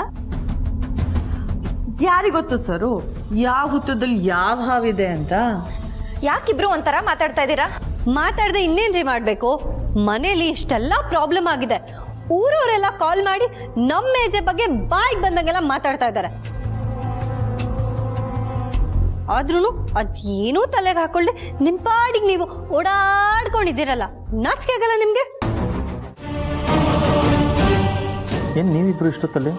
ಯಾರಿಗೊತ್ತು ಸರು ಯಾವ ಹುತ್ತದಲ್ಲಿ ಯಾವ ಹಾವಿದೆ ಅಂತ? ಯಾಕಿಬ್ರು ಒಂಥರ ಮಾತಾಡ್ತಾ ಇದ್ದೀರಾ? ಮಾತಾಡದೆ ಇನ್ನೇನ್ರಿ ಮಾಡ್ಬೇಕು? ಮನೇಲಿ ಇಷ್ಟೆಲ್ಲ ಪ್ರಾಬ್ಲಮ್ ಆಗಿದೆ, ಊರವರೆಲ್ಲ ಕಾಲ್ ಮಾಡಿ ನಮ್ಮ ಏಜೆ ಬಗ್ಗೆ ಬಾಯಿಗೆ ಬಂದಂಗೆಲ್ಲ ಮಾತಾಡ್ತಾ ಇದ್ದಾರೆ. ಆದ್ರೂ ಅದೇನೂ ತಲೆಗೆ ಹಾಕೊಳ್ಳಿ ನಿಮ್ ಪಾಡಿಗೆ ನೀವು ಓಡಾಡ್ಕೊಂಡಿದ್ದೀರಲ್ಲ, ನಾಚಿಕೆ ಆಗಲ್ಲ ನಿಮ್ಗೆ? ಏನ್ ನೀವಿಬ್ರು ಇಷ್ಟೊತ್ತಲ್ಲಿ?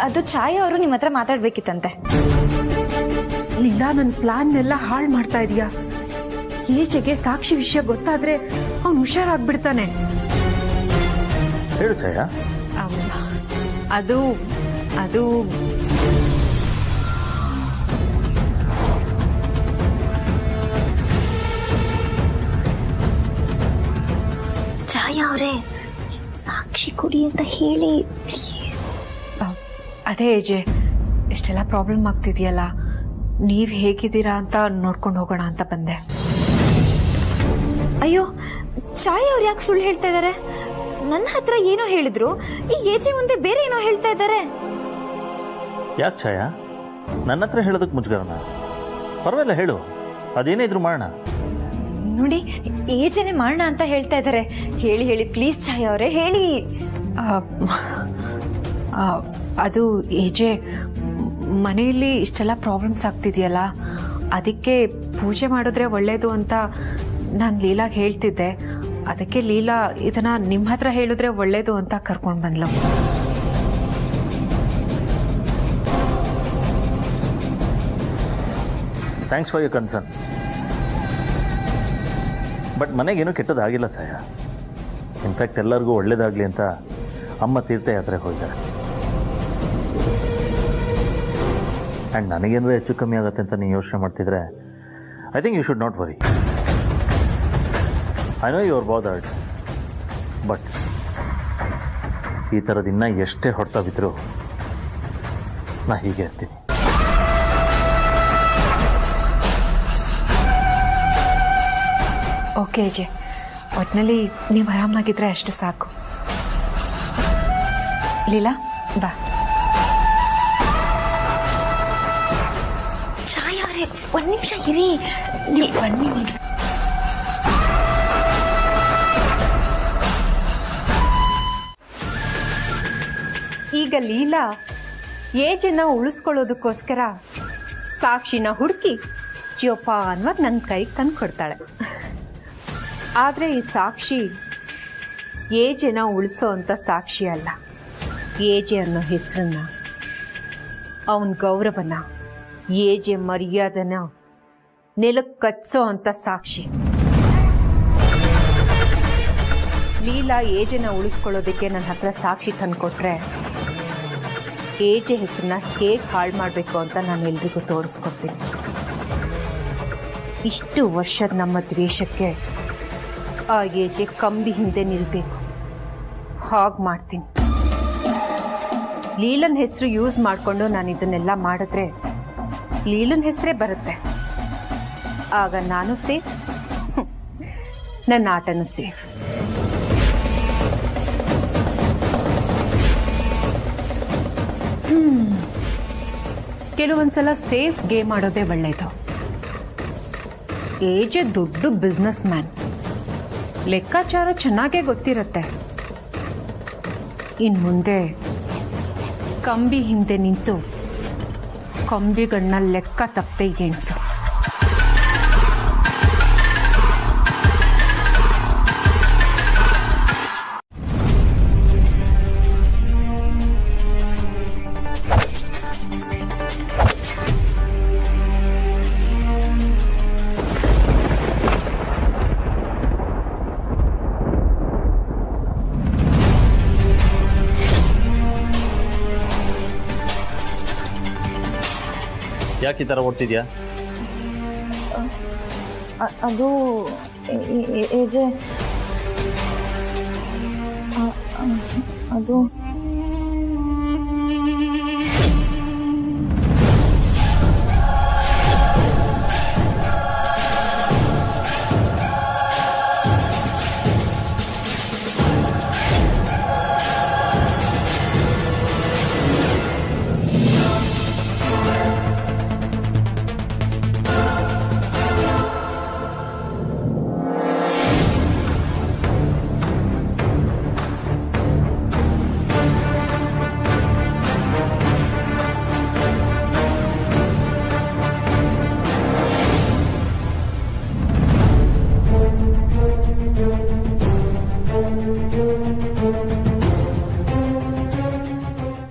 ಅದು ಛಾಯಾ ಅವರು ನಿಮ್ಮ ಹತ್ರ ಮಾತಾಡ್ಬೇಕಿತ್ತಂತೆ. ಲೀಲಾ, ನನ್ನ ಪ್ಲಾನ್ನೆಲ್ಲ ಹಾಳು ಮಾಡ್ತಾ ಇದೀಯಾ? ಈಚೆಗೆ ಸಾಕ್ಷಿ ವಿಷಯ ಗೊತ್ತಾದ್ರೆ ಅವ್ನು ಹುಷಾರಾಗ್ಬಿಡ್ತಾನೆ. ಹೇಳು ಛಾಯಾ. ಅದು ಅದು ಛಾಯಾ ಅವರೇ, ಸಾಕ್ಷಿ ಕೊಡಿ ಅಂತ ಹೇಳಿ. ಅದೇ ಏಜೆ, ಇಷ್ಟೆಲ್ಲ ಪ್ರಾಬ್ಲಮ್ ಆಗ್ತಿದೆಯಲ್ಲ, ನೀವ್ ಹೇಗಿದ್ದೀರಾ ಅಂತ ನೋಡ್ಕೊಂಡು ಹೋಗೋಣ ಅಂತ ಬಂದೆ. ಅಯ್ಯೋ, ಛಾಯಾ ಅವ್ರು ಯಾಕೆ ಸುಳ್ಳು ಹೇಳ್ತಾ ಇದ್ದಾರೆ? ನನ್ನ ಹತ್ರ ಏನೋ ಹೇಳಿದ್ರು, ಈ ಏಜೆ ಮುಂದೆ ಬೇರೆ ಏನೋ ಹೇಳ್ತಾ ಇದ್ದಾರೆ. ಯಾಕೆ ಛಾಯಾ, ನನ್ನ ಹತ್ರ ಹೇಳೋದಕ್ಕೆ ಮುಜುಗರನ? ಪರವಾಗಿಲ್ಲ, ಹೇಳು, ಅದೇನೇ ಇದ್ರು ಮಾಡೋಣ. ನೋಡಿ, ಏಜೆನೆ ಮಾಡೋಣ ಅಂತ ಹೇಳ್ತಾ ಇದ್ದಾರೆ. ಹೇಳಿ ಹೇಳಿ ಪ್ಲೀಸ್ ಛಾಯಾ ಅವರೇ, ಹೇಳಿ. ಅದು ಏಜೆ, ಮನೆಯಲ್ಲಿ ಇಷ್ಟೆಲ್ಲ ಪ್ರಾಬ್ಲಮ್ಸ್ ಆಗ್ತಿದೆಯಲ್ಲ, ಅದಕ್ಕೆ ಪೂಜೆ ಮಾಡಿದ್ರೆ ಒಳ್ಳೇದು ಅಂತ ನಾನು ಲೀಲಾಗೆ ಹೇಳ್ತಿದ್ದೆ. ಅದಕ್ಕೆ ಲೀಲಾ ಇದನ್ನ ನಿಮ್ಮ ಹತ್ರ ಹೇಳಿದ್ರೆ ಒಳ್ಳೇದು ಅಂತ ಕರ್ಕೊಂಡು ಬಂದ್ಲು. Thanks for your concern. But ಮನೆಗೇನು ಕೆಟ್ಟದಾಗಿಲ್ಲ ಛಾಯಾ. ಇನ್ಫ್ಯಾಕ್ಟ್ ಎಲ್ಲರಿಗೂ ಒಳ್ಳೇದಾಗಲಿ ಅಂತ ಅಮ್ಮ ತೀರ್ಥಯಾತ್ರೆಗೆ ಹೋಗಿದ್ದಾರೆ. ಆ್ಯಂಡ್ ನನಗೇನಾದ್ರೂ ಹೆಚ್ಚು ಕಮ್ಮಿ ಆಗುತ್ತೆ ಅಂತ ನೀವು ಯೋಚನೆ ಮಾಡ್ತಿದ್ರೆ I think you should not worry. I know you are bothered, but ಈ ಥರದ್ದು ಇನ್ನೂ ಎಷ್ಟೇ ಹೊಡ್ತಾ ಬಿದ್ದರೂ ನಾ ಹೀಗೆ ಇರ್ತೀನಿ. ಓಕೆ ಅಜಯ್, ಒಟ್ಟಿನಲ್ಲಿ ನೀವು ಆರಾಮಾಗಿದ್ರೆ ಅಷ್ಟು ಸಾಕು. ಲೀಲಾ, ಬಾ. ಛಾಯಾ ಅವರೇ, ಒಂದ್ ನಿಮಿಷ ಇರಿ. ಬನ್ನಿ. ಈಗ ಲೀಲಾ ಏಜನ್ನ ಉಳಿಸ್ಕೊಳ್ಳೋದಕ್ಕೋಸ್ಕರ ಸಾಕ್ಷಿನ ಹುಡುಕಿ ಜೋಪಾನವಾಗಿ ನನ್ನ ಕೈಗೆ ತಂದು ಕೊಡ್ತಾಳೆ. ಆದರೆ ಈ ಸಾಕ್ಷಿ ಏಜೆನ ಉಳಿಸೋ ಅಂತ ಸಾಕ್ಷಿ ಅಲ್ಲ. ಏಜೆ ಅನ್ನೋ ಹೆಸರನ್ನ, ಅವನ ಗೌರವನ, ಏಜೆ ಮರ್ಯಾದನ ನೆಲಕ್ಕೆ ಕಚ್ಚೋ ಅಂತ ಸಾಕ್ಷಿ. ಲೀಲಾ ಏಜೆನ ಉಳಿಸ್ಕೊಳ್ಳೋದಕ್ಕೆ ನನ್ನ ಹತ್ರ ಸಾಕ್ಷಿ ತಂದುಕೊಟ್ರೆ ಏಜೆ ಹೆಸರನ್ನ ಹೇಗೆ ಹಾಳು ಮಾಡಬೇಕು ಅಂತ ನಾನು ಎಲ್ರಿಗೂ ತೋರಿಸ್ಕೊಡ್ತೀನಿ. ಇಷ್ಟು ವರ್ಷದ ನಮ್ಮ ದ್ವೇಷಕ್ಕೆ ಆ ಏಜೆ ಕಂಬಿ ಹಿಂದೆ ನಿಲ್ಬೇಕು. ಹಾಗೆ ಮಾಡ್ತೀನಿ. ಲೀಲನ್ ಹೆಸರು ಯೂಸ್ ಮಾಡಿಕೊಂಡು ನಾನು ಇದನ್ನೆಲ್ಲ ಮಾಡಿದ್ರೆ ಲೀಲನ್ ಹೆಸರೇ ಬರುತ್ತೆ. ಆಗ ನಾನು ಸೇಫ್, ನನ್ನ ಆಟನೂ ಸೇಫ್. ಕೆಲವೊಂದ್ಸಲ ಸೇಫ್ ಗೇಮ್ ಆಡೋದೇ ಒಳ್ಳೇದು. ಏಜೆ ದೊಡ್ಡ ಬಿಸ್ನೆಸ್ ಮ್ಯಾನ್, ಲೆಕ್ಕಾಚಾರ ಚೆನ್ನಾಗೇ ಗೊತ್ತಿರುತ್ತೆ. ಇನ್ ಮುಂದೆ ಕಂಬಿ ಹಿಂದೆ ನಿಂತು ಕಂಬಿಗಳನ್ನ ಲೆಕ್ಕ ತಪ್ಪದೆ ಎಣ್ಸು. ಯಾಕೆ ಈ ಥರ ಓಡ್ತಿದ್ಯಾ? ಅದು ಏಜೆ, ಅದು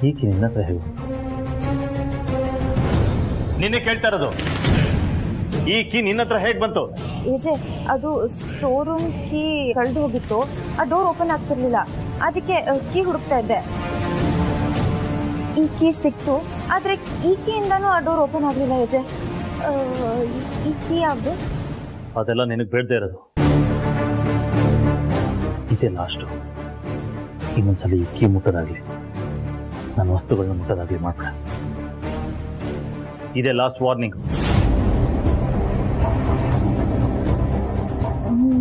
ಈ ಕೀ ನಿನ್ನ ಹತ್ರ ಹೇಗೆ ಬಂತು? ನಿನ್ನೆ ಕೇಳ್ತಾ ಇರೋದು, ಈ ಕೀ ನಿನ್ನ ಹತ್ರ ಹೇಗೆ ಬಂತು? ಏಜೆ ಅದು ಸ್ಟೋರ್ ರೂಮ್ ಕೀ ಕಳೆದು ಹೋಗಿತ್ತು, ಆ ಡೋರ್ ಓಪನ್ ಆಗ್ತಿರ್ಲಿಲ್ಲ, ಅದಕ್ಕೆ ಕೀ ಹುಡುಕ್ತಾ ಇದ್ದೆ. ಈ ಕೀ ಸಿಕ್ತು, ಆದ್ರೆ ಈ ಕೀಯಿಂದನೂ ಆ ಡೋರ್ ಓಪನ್ ಆಗಲಿಲ್ಲ. ಏಜೆ ಈ ಕೀ ಯಾವ್ದು? ಅದೆಲ್ಲ ನಿನಗೆ ಬೇಡದೇ ಇರೋದು. ಇದೇ ಲಾಸ್ಟು. ಇನ್ನೊಂದ್ಸಲ ಈ ಕೀ ಮುಟ್ಟೋದಾಗ್ಲಿ, ನನ್ನ ವಸ್ತುಗಳನ್ನ ಮುಟ್ಟೋದಾಗ್ಲಿ ಮಾಡ್ಬೇಡ. ಇದೇ ಲಾಸ್ಟ್ ವಾರ್ನಿಂಗ್.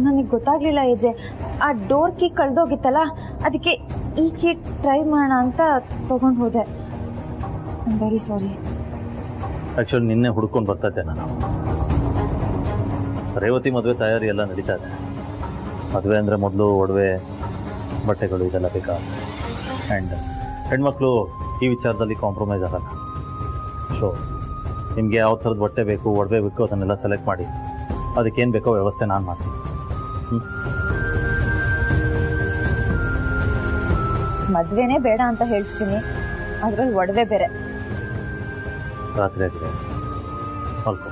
ನನಗೆ ಗೊತ್ತಾಗ್ಲಿಲ್ಲ ಏಜೆ, ಆ ಡೋರ್ ಕೀ ಕಳೆದೋಗಿತ್ತಲ್ಲ, ಅದಕ್ಕೆ ಈ ಕೀ ಟ್ರೈ ಮಾಡೋಣ ಅಂತ ತಗೊಂಡು ಹೋದೆ. Very sorry. ಆ್ಯಕ್ಚುಲಿ ನಿನ್ನೆ ಹುಡ್ಕೊಂಡು ಬರ್ತಾ ಇದ್ದೆ ನಾನು. ರೇವತಿ ಮದುವೆ ತಯಾರಿ ಎಲ್ಲ ನಡೀತಾ ಇದೆ. ಮದುವೆ ಅಂದರೆ ಮೊದಲು ಒಡವೆ, ಬಟ್ಟೆಗಳು ಇದೆಲ್ಲ ಬೇಕಾಗುತ್ತೆ. ಆ್ಯಂಡ್ ಹೆಣ್ಮಕ್ಳು ಈ ವಿಚಾರದಲ್ಲಿ ಕಾಂಪ್ರಮೈಸ್ ಆಗಲ್ಲ. ಸೊ ನಿಮಗೆ ಯಾವ ಥರದ ಬಟ್ಟೆ ಬೇಕು, ಒಡವೆ ಬೇಕು, ಅದನ್ನೆಲ್ಲ ಸೆಲೆಕ್ಟ್ ಮಾಡಿ ಅದಕ್ಕೇನು ಬೇಕೋ ವ್ಯವಸ್ಥೆ ನಾನು ಮಾಡ್ತೀನಿ. ಮದ್ವೆನೇ ಬೇಡ ಅಂತ ಹೇಳ್ತೀನಿ, ಅದ್ರಲ್ಲಿ ಒಡವೆ ಬೇರೆ. ರಾತ್ರಿ ಆಗಿದೆ, ಮಲ್ಕೊ.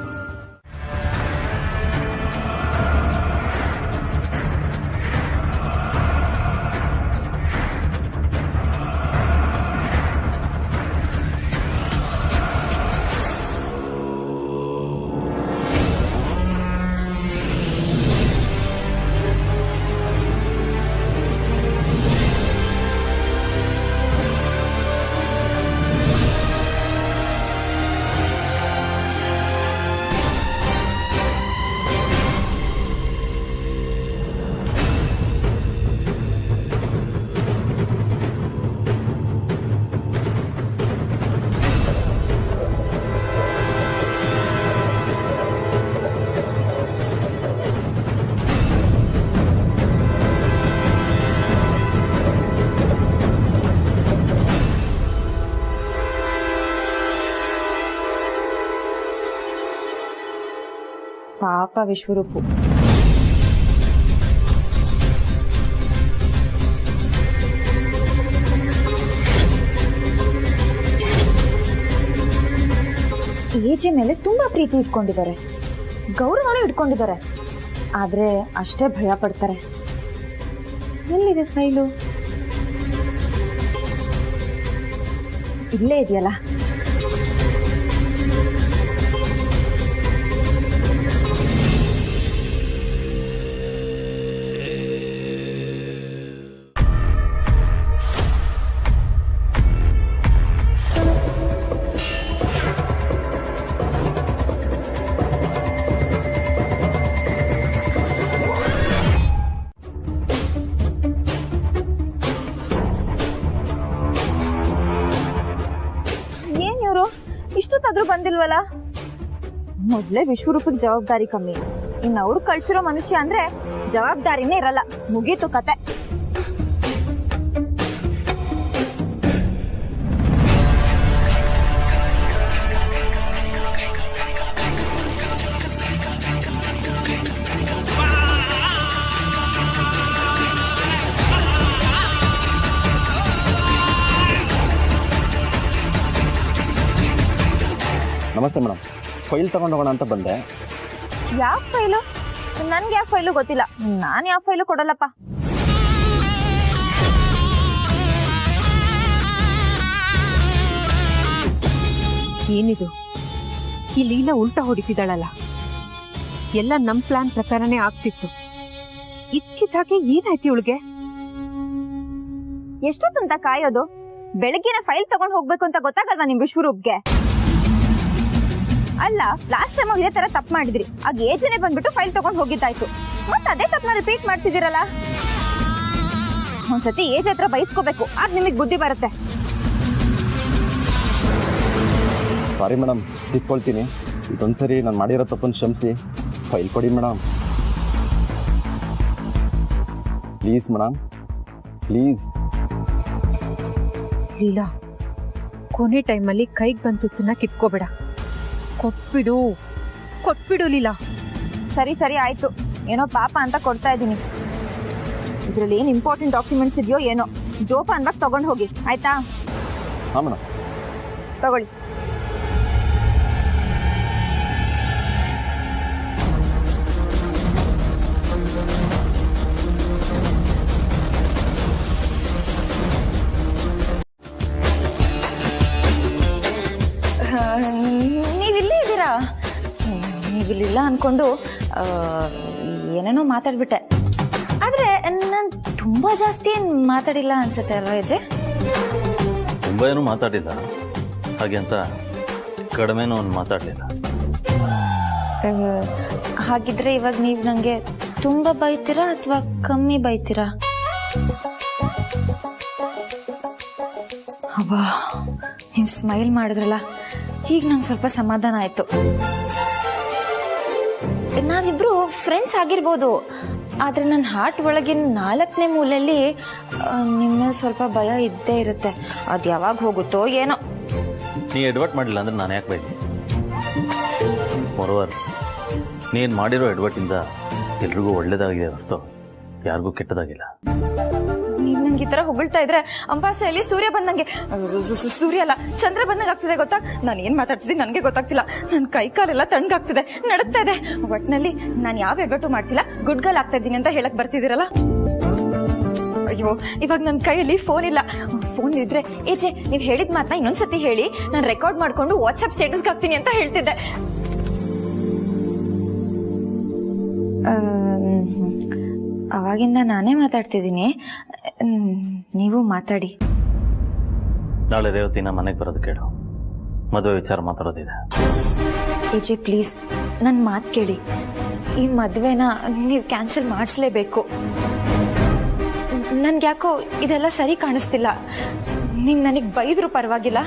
ಪಾಪ ವಿಶ್ವರೂಪು. ಏಜೆ ಮೇಲೆ ತುಂಬಾ ಪ್ರೀತಿ ಇಟ್ಕೊಂಡಿದ್ದಾರೆ, ಗೌರವನೂ ಇಟ್ಕೊಂಡಿದ್ದಾರೆ. ಆದ್ರೆ ಅಷ್ಟೇ ಭಯ ಪಡ್ತಾರೆ. ಎಲ್ಲಿದೆ ಫೈಲು? ಇಲ್ಲೇ ಇದೆಯಲ್ಲ. ಇಷ್ಟೊತ್ತಾದ್ರೂ ಬಂದಿಲ್ವಲ್ಲ? ಮೊದ್ಲೇ ವಿಶ್ವರೂಪಕ್ಕೆ ಜವಾಬ್ದಾರಿ ಕಮ್ಮಿ, ಇನ್ನು ಅವ್ರು ಕಳ್ಸಿರೋ ಮನುಷ್ಯ ಅಂದ್ರೆ ಜವಾಬ್ದಾರಿನೇ ಇರಲ್ಲ. ಮುಗೀತು ಕತೆ. ನಮಸ್ತೆ ಮೇಡಮ್, ಫೈಲ್ ತಗೊಂಡು ಹೋಗೋಣ ಅಂತ ಬಂದೆ. ಯಾವ ಫೈಲು? ನನ್ಗೆ ಯಾವ ಫೈಲು ಗೊತ್ತಿಲ್ಲ. ನಾನು ಯಾವ ಫೈಲು ಕೊಡಲ್ಲಪ್ಪ. ಏನಿದು? ಈ ಲೀಲಾ ಉಲ್ಟಾ ಹೊಡಿತಿದ್ದಾಳಲ್ಲ. ಎಲ್ಲ ನಮ್ ಪ್ಲಾನ್ ಪ್ರಕಾರನೇ ಆಗ್ತಿತ್ತು. ಇದ್ಕಿದ್ದಾಗೆ ಏನಾಯ್ತು ಇವಳಿಗೆ? ಎಷ್ಟೊತ್ತಂತ ಕಾಯೋದು? ಬೆಳಗ್ಗೆನ ಫೈಲ್ ತಗೊಂಡು ಹೋಗ್ಬೇಕು ಅಂತ ಗೊತ್ತಾಗಲ್ವಾ ನಿಮ್ ವಿಶ್ವರೂಪ್ಗೆ? ಅಲ್ಲ, ಲಾಸ್ಟ್ ಟೈಮ್ ಇದೇ ತರ ತಪ್ಪು ಮಾಡಿದ್ರಿ. ಆಗ ಏಜನೆ ಬಂದ್ಬಿಟ್ಟು ಫೈಲ್ ತಗೊಂಡು ಹೋಗಿದ್ದಾಯ್ತು. ಮತ್ತೆ ಅದೇ ತಪ್ಪನ್ನ ರಿಪೀಟ್ ಮಾಡ್ತಿದ್ದೀರಲ್ಲ. ಒಂದ್ಸತಿ ಏಜ್ ಹತ್ರ ಬಯಸ್ಕೋಬೇಕು, ಆಗ ನಿಮಗ್ ಬುದ್ಧಿ ಬರುತ್ತೆ. Sorry madam, ತಿಳ್ಕೊಳ್ತೀನಿ. ಇದೊಂದ್ಸರಿ ನಾನು ಮಾಡಿರೋ ತಪ್ಪನ್ನು ಕ್ಷಮಿಸಿ ಫೈಲ್ ಕೊಡಿ madam. Please madam, please. Leela, ಕೊನೆ ಟೈಮಲ್ಲಿ ಕೈಗೆ ಬಂತುತ್ತನ್ನ ಕಿತ್ಕೋಬೇಡ. ಕೊಟ್ಬಿಡು ಲೀಲಾ. ಸರಿ ಸರಿ ಆಯ್ತು, ಏನೋ ಪಾಪ ಅಂತ ಕೊಡ್ತಾ ಇದ್ದೀನಿ. ಇದ್ರಲ್ಲಿ ಏನ್ ಇಂಪಾರ್ಟೆಂಟ್ ಡಾಕ್ಯುಮೆಂಟ್ಸ್ ಇದೆಯೋ ಏನೋ, ಜೋಪಾನ್ವಾಗಿ ತಗೊಂಡು ಹೋಗಿ ಆಯ್ತಾ? ಹಾಂ ಮೇಡಮ್. ತಗೊಳ್ಳಿ. ನೀವಿಲ್ಲೇ ಇದ್ದೀರಾ? ನೀವಿಲ್ಲಿಲ್ಲ ಅನ್ಕೊಂಡು ಏನೇನೋ ಮಾತಾಡ್ಬಿಟ್ಟೆ. ಆದ್ರೆ ನಾನು ತುಂಬಾ ಜಾಸ್ತಿ ಏನ್ ಮಾತಾಡಿಲ್ಲ ಅನ್ಸುತ್ತೆ ಅಲ್ವಾ ಅಜ್ಜಿ? ತುಂಬ ಏನೂ ಮಾತಾಡಿಲ್ಲ, ಹಾಗೆ ಅಂತ ಕಡಿಮೆನೂ ಮಾತಾಡಲಿಲ್ಲ. ಹಾಗಿದ್ರೆ ಇವಾಗ ನೀವು ನಂಗೆ ತುಂಬಾ ಬೈತೀರಾ ಅಥವಾ ಕಮ್ಮಿ ಬೈತೀರಾ? ಅಬ್ಬಾ, ನೀವು ಸ್ಮೈಲ್ ಮಾಡಿದ್ರಲ್ಲ, ಈಗ ನಂಗೆ ಸ್ವಲ್ಪ ಸಮಾಧಾನ ಆಯ್ತು. ನಾವಿಬ್ರು ಫ್ರೆಂಡ್ಸ್ ಆಗಿರ್ಬೋದು, ಆದ್ರೆ ನನ್ನ ಹಾರ್ಟ್ ಒಳಗಿನ 4ನೇ ಮೂಲೆಯಲ್ಲಿ ನಿಮ್ಮ ಮೇಲೆ ಸ್ವಲ್ಪ ಭಯ ಇದ್ದೇ ಇರುತ್ತೆ. ಅದು ಯಾವಾಗ ಹೋಗುತ್ತೋ ಏನೋ. ನೀ ಎಡ್ವರ್ಟ್ ಮಾಡಿಲ್ಲ ಅಂದ್ರೆ ನಾನು ಯಾಕೆ ಬೈಲಿ? ಮೊರೋವರ್, ನೀನು ಮಾಡಿರೋ ಎಡ್ವರ್ಟಿಂದ ಎಲ್ರಿಗೂ ಒಳ್ಳೇದಾಗಿದೆ ಹೊರತು ಯಾರಿಗೂ ಕೆಟ್ಟದಾಗಿಲ್ಲ. ನೀವ್ ನಂಗೆ ಈ ತರ ಹೊಗಳ್ತಾ ಇದ್ರೆ ಅಂಬಾಸೆಯಲ್ಲಿ ಸೂರ್ಯ ಬಂದಂಗೆ, ಸೂರ್ಯ ಅಲ್ಲ ಚಂದ್ರ ಬಂದಂಗೆ ಆಗ್ತಿದೆ ಗೊತ್ತಾ? ನಾನು ಏನ್ ಮಾತಾಡ್ತಿದ್ದೀನಿ ನನಗೆ ಗೊತ್ತಾಗ್ತಿಲ್ಲ. ನನ್ ಕೈ ಕಾಲೆಲ್ಲ ತಣ್ಣಗಾಗ್ತಿದೆ, ನಡುತ್ತಾ ಇದೆ. ಒಟ್ನಲ್ಲಿ ನಾನು ಯಾವ ಎಡ್ವರ್ಟು ಮಾಡ್ತಿಲ್ಲ, ಗುಡ್ ಗರ್ಲ್ ಆಗ್ತಾ ಇದ್ದೀನಿ ಅಂತ ಹೇಳಕ್ ಬರ್ತಿದ್ದೀರಲ್ಲ. ಅಯ್ಯೋ, ಇವಾಗ ನನ್ನ ಕೈಯಲ್ಲಿ ಫೋನ್ ಇಲ್ಲ. ಫೋನ್ ಇದ್ರೆ ಏಜೆ ನೀವ್ ಹೇಳಿದ ಮಾತನ್ನ ಇನ್ನೊಂದ್ಸತಿ ಹೇಳಿ, ನಾನು ರೆಕಾರ್ಡ್ ಮಾಡ್ಕೊಂಡು ವಾಟ್ಸ್ಆಪ್ ಸ್ಟೇಟಸ್ಗೆ ಹಾಕ್ತೀನಿ ಅಂತ ಹೇಳ್ತಿದ್ದೆ. ಅವಾಗಿಂದ ನಾನೇ ಮಾತಾಡ್ತಿದ್ದೀನಿ, ನೀವು ಮಾತಾಡಿ. ನಾಳೆ ರೇವತಿನ ಮನೆಗೆ ಬರೋದು ಕೇಳು, ಮದುವೆ ವಿಚಾರ ಮಾತಾಡೋದಿದೆ. ಏಜೆ ಪ್ಲೀಸ್ ನನ್ನ ಮಾತು ಕೇಳಿ, ಈ ಮದುವೆನ ನೀವು ಕ್ಯಾನ್ಸಲ್ ಮಾಡಿಸ್ಲೇಬೇಕು. ನನ್ಗೆ ಯಾಕೋ ಇದೆಲ್ಲ ಸರಿ ಕಾಣಿಸ್ತಿಲ್ಲ. ನೀವು ನನಗೆ ಬೈದ್ರು ಪರವಾಗಿಲ್ಲ,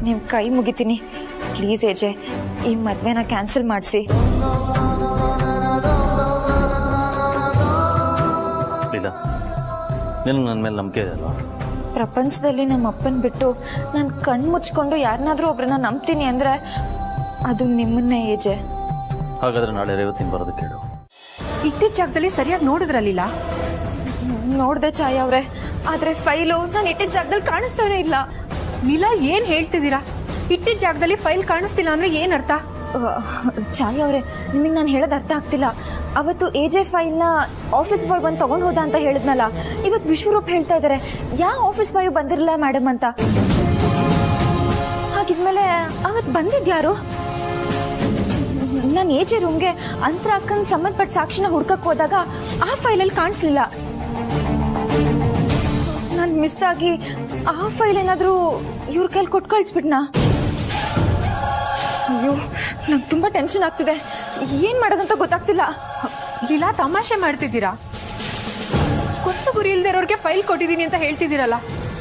ನಿಮ್ಮ ಕೈ ಮುಗಿತೀನಿ. ಪ್ಲೀಸ್ ಏಜೆ, ಈ ಮದುವೆನ ಕ್ಯಾನ್ಸಲ್ ಮಾಡಿಸಿ. ಇಲ್ಲ, ನಿನಗೆ ನನ್ನ ಮೇಲೆ ನಂಬಿಕೆ ಇದೆ ಅಲ್ವಾ? ಪ್ರಪಂಚದಲ್ಲಿ ನಮ್ಮ ಅಪ್ಪನ ಬಿಟ್ಟು ನಾನು ಕಣ್ಣು ಮುಚ್ಕೊಂಡು ಯಾರನ್ನಾದ್ರೂ ಒಬ್ರನ್ನ ನಂಬ್ತೀನಿ ಅಂದ್ರೆ ಅದು ನಿಮ್ಮನ್ನೇ ಏಜೆ. ಹಾಗಾದ್ರೆ ನಾಳೆ ರೇವತಿನ ಬರೋದು ಕೇಳು. ಇಟ್ಟಿದ್ದ ಜಾಗದಲ್ಲಿ ಸರಿಯಾಗಿ ನೋಡಿದ್ರಲ್ಲಿಲ್ಲ? ನೋಡ್ದೆ ಛಾಯಾ ಅವ್ರೆ, ಆದ್ರೆ ಫೈಲು ನಾನು ಇಟ್ಟಿದ್ದ ಜಾಗದಲ್ಲಿ ಕಾಣಿಸ್ತಾನೆ ಇಲ್ಲ. ನೀಲಾ, ಏನ್ ಹೇಳ್ತಿದ್ದೀರಾ? ಇಟ್ಟಿದ್ದ ಜಾಗದಲ್ಲಿ ಫೈಲ್ ಕಾಣಿಸ್ತಿಲ್ಲ ಅಂದ್ರೆ ಏನ್ ಅರ್ಥ? ಛಾಯಾ ಅವ್ರೆ, ನಿಮಗೆ ನಾನು ಹೇಳೋದು ಅರ್ಥ ಆಗ್ತಿಲ್ಲ. ಅವತ್ತು ಎಜೆ ಫೈಲ್ನ ಆಫೀಸ್ ಬಾಯ್ ಬಂದು ತಗೊಂಡು ಹೋದ ಅಂತ ಹೇಳಿದ್ನಲ್ಲ, ಇವತ್ತು ವಿಶ್ವರೂಪ್ ಹೇಳ್ತಾ ಇದಾರೆ ಯಾವ ಆಫೀಸ್ ಬಾಯ್ ಬಂದಿರಲಿಲ್ಲ ಮೇಡಮ್ ಅಂತ. ಹಾಗಿದ್ಮೇಲೆ ಅವತ್ತು ಬಂದಿದ್ಯಾರು? ನಾನು ಎಜೆ ರೂಮ್ಗೆ ಅಂತರ ಅಕ್ಕನ ಸಂಬಂಧಪಟ್ಟ ಸಾಕ್ಷಿನ ಹುಡ್ಕಕ್ ಹೋದಾಗ ಆ ಫೈಲಲ್ಲಿ ಕಾಣಿಸ್ಲಿಲ್ಲ. ನಾನು ಮಿಸ್ ಆಗಿ ಆ ಫೈಲ್ ಏನಾದ್ರೂ ಇವ್ರ ಕೈಲಿ ಕೊಟ್ಟು ಕಳಿಸ್ಬಿಟ್ನಾ? ಅಯ್ಯೋ, ನಂಗೆ ತುಂಬಾ ಟೆನ್ಷನ್ ಆಗ್ತಿದೆ. ಏನ್ ಮಾಡೋದಂತ ಗೊತ್ತಾಗ್ತಿಲ್ಲ. ಲೀಲಾ, ತಮಾಷೆ ಮಾಡ್ತಿದ್ದೀರಾ? ಗೊತ್ತು ಗುರಿ ಇಲ್ದೇ ಇರೋರ್ಗೆ ಫೈಲ್ ಕೊಟ್ಟಿದ್ದೀನಿ ಅಂತ ಹೇಳ್ತಿದ್ದೀರಲ್ಲ,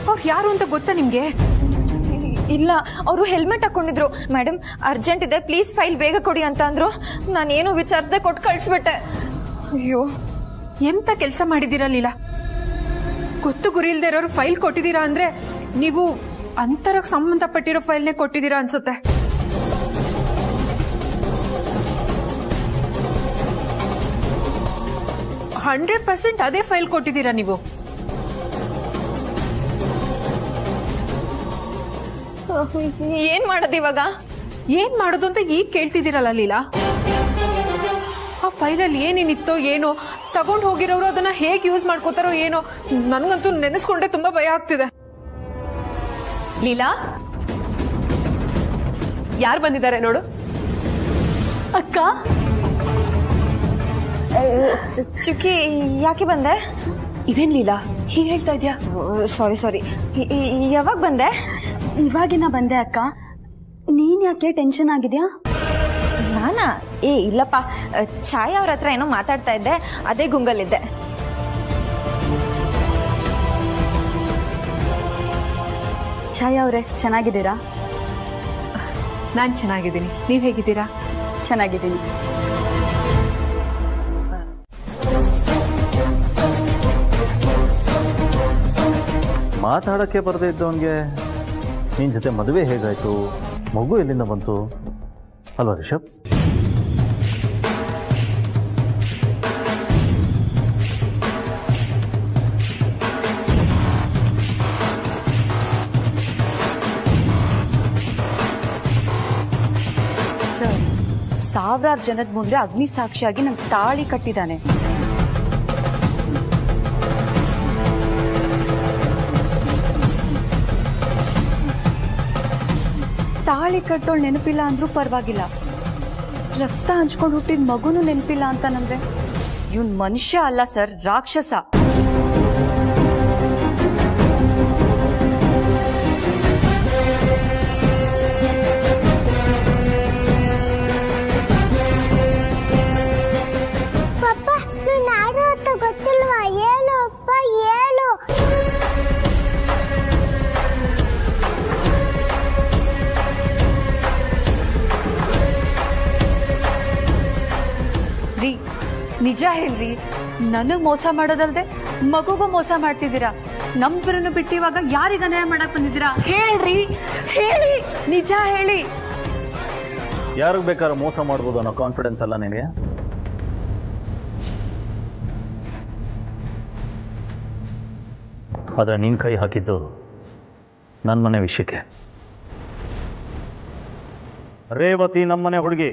ಅವ್ರು ಯಾರು ಅಂತ ಗೊತ್ತಾ ನಿಮ್ಗೆ? ಇಲ್ಲ, ಅವರು ಹೆಲ್ಮೆಟ್ ಹಾಕೊಂಡಿದ್ರು. ಮೇಡಮ್ ಅರ್ಜೆಂಟ್ ಇದೆ, ಪ್ಲೀಸ್ ಫೈಲ್ ಬೇಗ ಕೊಡಿ ಅಂತ ಅಂದ್ರು. ನಾನೇನು ವಿಚಾರಿಸದೆ ಕೊಟ್ಟು ಕಳಿಸ್ಬಿಟ್ಟೆ. ಅಯ್ಯೋ, ಎಂತ ಕೆಲಸ ಮಾಡಿದ್ದೀರಾ ಲೀಲಾ? ಗೊತ್ತು ಗುರಿ ಇಲ್ದೇ ಇರೋರು ಫೈಲ್ ಕೊಟ್ಟಿದ್ದೀರಾ ಅಂದ್ರೆ ನೀವು ಅಂತರಕ್ಕೆ ಸಂಬಂಧಪಟ್ಟಿರೋ ಫೈಲ್ನೇ ಕೊಟ್ಟಿದ್ದೀರಾ ಅನ್ಸುತ್ತೆ. ಹಂಡ್ರೆಡ್ 100% ಅದೇ ಫೈಲ್ ಕೊಟ್ಟಿದ್ದೀರಾ ನೀವು. ಏನ್ ಮಾಡೋದು ಇವಾಗ? ಏನ್ ಮಾಡೋದು ಅಂತ ಈಗ ಕೇಳ್ತಿದ್ದೀರಲ್ಲ ಲೀಲಾ? ಆ ಫೈಲಲ್ಲಿ ಏನೇನಿತ್ತೋ ಏನೋ, ತಗೊಂಡು ಹೋಗಿರೋರು ಅದನ್ನ ಹೇಗೆ ಯೂಸ್ ಮಾಡ್ಕೋತಾರೋ ಏನೋ, ನನ್ಗಂತೂ ನೆನೆಸ್ಕೊಂಡ್ರೆ ತುಂಬಾ ಭಯ ಆಗ್ತಿದೆ. ಲೀಲಾ, ಯಾರು ಬಂದಿದ್ದಾರೆ ನೋಡು. ಅಕ್ಕ, ಚುಕ್ಕಿ ಯಾಕೆ ಬಂದೆ? ಇದೇನ್ ಲೀಲಾ ಹೀಗೆ ಹೇಳ್ತಾ ಇದ್ಯಾ? ಸಾರಿ, ಯಾವಾಗ ಬಂದೆ? ಇವಾಗಿನ ಬಂದೆ ಅಕ್ಕ. ನೀನ್ ಯಾಕೆ ಟೆನ್ಷನ್ ಆಗಿದ್ಯಾ? ನಾನಾ? ಇಲ್ಲಪ್ಪ, ಛಾಯಾ ಅವ್ರ ಹತ್ರ ಏನೋ ಮಾತಾಡ್ತಾ ಇದ್ದೆ, ಅದೇ ಗುಂಗಲ್ಲಿದ್ದೆ. ಛಾಯಾ ಅವರೇ, ಚೆನ್ನಾಗಿದ್ದೀರಾ? ನಾನ್ ಚೆನ್ನಾಗಿದ್ದೀನಿ, ನೀವ್ ಹೇಗಿದ್ದೀರಾ? ಚೆನ್ನಾಗಿದ್ದೀನಿ. ಮಾತಾಡೋಕ್ಕೆ ಬರದೇ ಇದ್ದವನಿಗೆ ನಿನ್ನ ಜೊತೆ ಮದುವೆ ಹೇಗಾಯ್ತು, ಮಗು ಎಲ್ಲಿಂದ ಬಂತು ಅಲ್ವಾ ರಿಷಬ್? ಸಾವಿರಾರು ಜನದ ಮುಂದೆ ಅಗ್ನಿ ಸಾಕ್ಷಿಯಾಗಿ ನಂಗೆ ತಾಳಿ ಕಟ್ಟಿದ್ದಾನೆ. ತಾಳಿ ಕಟ್ಟೋಳು ನೆನಪಿಲ್ಲ ಅಂದ್ರೂ ಪರವಾಗಿಲ್ಲ, ರಕ್ತ ಹಂಚ್ಕೊಂಡು ಹುಟ್ಟಿದ ಮಗುನು ನೆನಪಿಲ್ಲ ಅಂತಾನಂದ್ರೆ ಇವನ್ ಮನುಷ್ಯ ಅಲ್ಲ ಸರ್, ರಾಕ್ಷಸ. ಗೊತ್ತಿಲ್ವಾ? ಹೇಳು ಅಪ್ಪ, ಹೇಳು. ರೀ ನಿಜ ಹೇಳ್ರಿ, ನನಗ್ ಮೋಸ ಮಾಡೋದಲ್ದೆ ಮಗುಗೂ ಮೋಸ ಮಾಡ್ತಿದ್ದೀರಾ. ನಮ್ಬಿರನ್ನು ಬಿಟ್ಟು ಇವಾಗ ಯಾರಿಗ ಅನ್ಯಾಯ ಮಾಡಕ್ ಬಂದಿದ್ದೀರಾ? ಹೇಳ್ರಿ, ಹೇಳಿ, ನಿಜ ಹೇಳಿ. ಯಾರಿಗೆ ಬೇಕಾದ್ರೂ ಮೋಸ ಮಾಡ್ಬೋದು ಅನ್ನೋ ಕಾನ್ಫಿಡೆನ್ಸ್ ಅಲ್ಲ ನಿನಗೆ? ಆದರೆ ನಿನ್ನ ಕೈ ಹಾಕಿದ್ದು ನನ್ನ ಮನೆ ವಿಷಯಕ್ಕೆ. ರೇವತಿ ನಮ್ಮನೆ ಹುಡುಗಿ.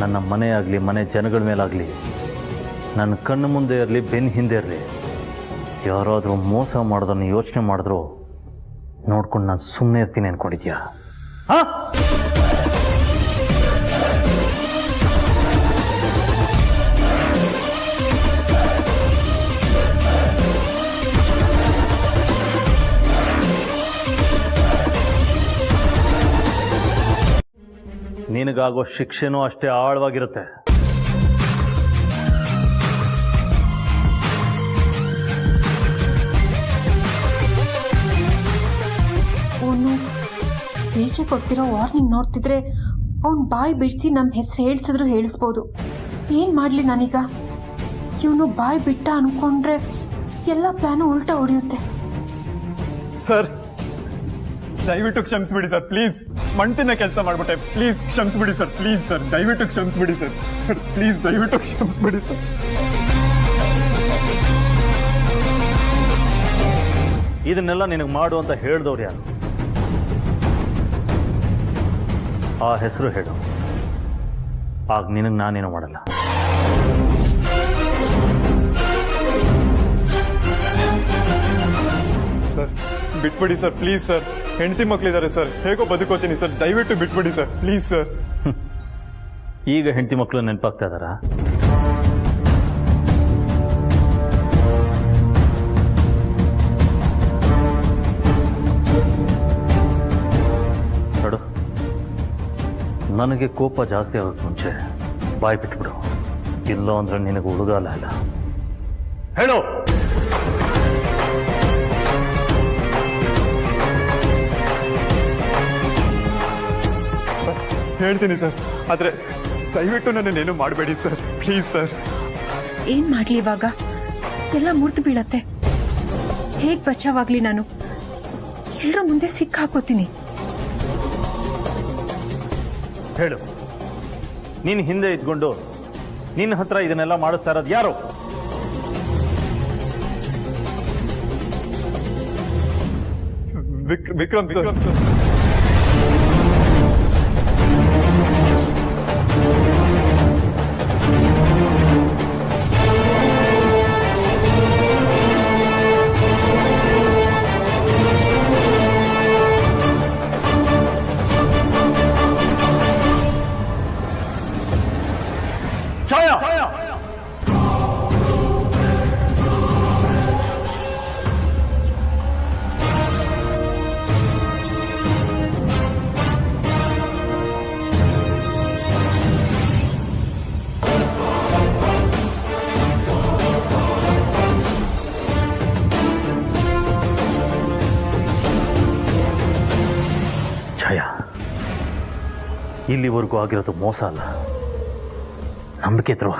ನನ್ನ ಮನೆ ಆಗಲಿ, ಮನೆ ಜನಗಳ ಮೇಲಾಗಲಿ, ನನ್ನ ಕಣ್ಣು ಮುಂದೆ ಇರಲಿ, ಬೆನ್ನ ಹಿಂದೆ ಇರಲಿ, ಯಾರಾದರೂ ಮೋಸ ಮಾಡೋದನ್ನು ಯೋಚನೆ ಮಾಡಿದ್ರು ನೋಡ್ಕೊಂಡು ನಾನು ಸುಮ್ಮನೆ ಇರ್ತೀನಿ ಅನ್ಕೊಂಡಿದ್ಯಾ? ಹಾಂ, ನಿನಗಾಗೋ ಶಿಕ್ಷೆನೂ ಅಷ್ಟೇ ಆಳವಾಗಿರುತ್ತೆ. ಅವನು ಏಜೆ ಕೊಡ್ತಿರೋ ವಾರ್ನಿಂಗ್ ನೋಡ್ತಿದ್ರೆ ಅವನ್ ಬಾಯಿ ಬಿಡಿಸಿ ನಮ್ಮ ಹೆಸರು ಹೇಳ್ಸಿದ್ರು ಹೇಳಿಸ್ಬೋದು. ಏನ್ ಮಾಡ್ಲಿ ನಾನೀಗ? ಇವನು ಬಾಯಿ ಬಿಟ್ಟ ಅನ್ಕೊಂಡ್ರೆ ಎಲ್ಲ ಪ್ಲಾನು ಉಲ್ಟಾ ಹೊಡೆಯುತ್ತೆ. ಸರ್ ದಯವಿಟ್ಟು ಕ್ಷಮಿಸ್ಬಿಡಿ ಸರ್, ಪ್ಲೀಸ್. ಮಂಟಿನ ಕೆಲಸ ಮಾಡ್ಬಿಟ್ಟೆ, ಪ್ಲೀಸ್ ಕ್ಷಮಿಸ್ಬಿಡಿ ಸರ್, ಪ್ಲೀಸ್ ಸರ್, ದಯವಿಟ್ಟು ಕ್ಷಮಿಸ್ಬಿಡಿ ಸರ್, ಸರ್ ಪ್ಲೀಸ್ ದಯವಿಟ್ಟು ಕ್ಷಮಿಸ್ಬಿಡಿ ಸರ್. ಇದನ್ನೆಲ್ಲ ನಿನಗೆ ಮಾಡು ಅಂತ ಹೇಳ್ದವ್ರು ಯಾರು? ಆ ಹೆಸರು ಹೇಳು, ಆಗ ನಿನಗೆ ನಾನೇನು ಮಾಡಲ್ಲ. ಸರ್ ಬಿಟ್ಬಿಡಿ ಸರ್, ಪ್ಲೀಸ್ ಸರ್. ಹೆಂಡತಿ ಮಕ್ಕಳಿದ್ದಾರೆ ಸರ್, ಹೇಗೋ ಬದುಕೋತೀನಿ ಸರ್, ದಯವಿಟ್ಟು ಬಿಟ್ಬಿಡಿ ಸರ್, ಪ್ಲೀಸ್ ಸರ್. ಈಗ ಹೆಂಡತಿ ಮಕ್ಕಳು ನೆನಪಾಗ್ತಾ ಇದ್ದಾರಾ? ನೋಡು, ನನಗೆ ಕೋಪ ಜಾಸ್ತಿ ಆಗೋಕ್ಕೆ ಮುಂಚೆ ಬಾಯಿ ಬಿಟ್ಬಿಡು, ಇಲ್ಲ ಅಂದ್ರೆ ನಿನಗೆ ಉಳುಗಾಲ ಇಲ್ಲ. ಹೇಳು. ಹೇಳ್ತೀನಿ ಸರ್, ಆದ್ರೆ ದಯವಿಟ್ಟು ನನ್ನೇನು ಮಾಡಬೇಡಿ ಸರ್, ಪ್ಲೀಸ್ ಸರ್. ಏನ್ ಮಾಡ್ಲಿ ಇವಾಗ? ಎಲ್ಲ ಮುರಿದು ಬೀಳತ್ತೆ. ಹೇಗ್ ಬಚಾವಾಗ್ಲಿ ನಾನು? ಎಲ್ರ ಮುಂದೆ ಸಿಕ್ಕ ಹಾಕೋತೀನಿ. ಹೇಳು, ನೀನು ಹಿಂದೆ ಇದ್ಕೊಂಡು ನಿನ್ನ ಹತ್ರ ಇದನ್ನೆಲ್ಲ ಮಾಡಿಸ್ತಾ ಇರೋದು ಯಾರು? ವಿಕ್ರಮ್ ಸರ್. ಇಲ್ಲಿವರೆಗೂ ಆಗಿರೋದು ಮೋಸ ಅಲ್ಲ, ನಂಬಿಕೆ ದ್ರೋಹ.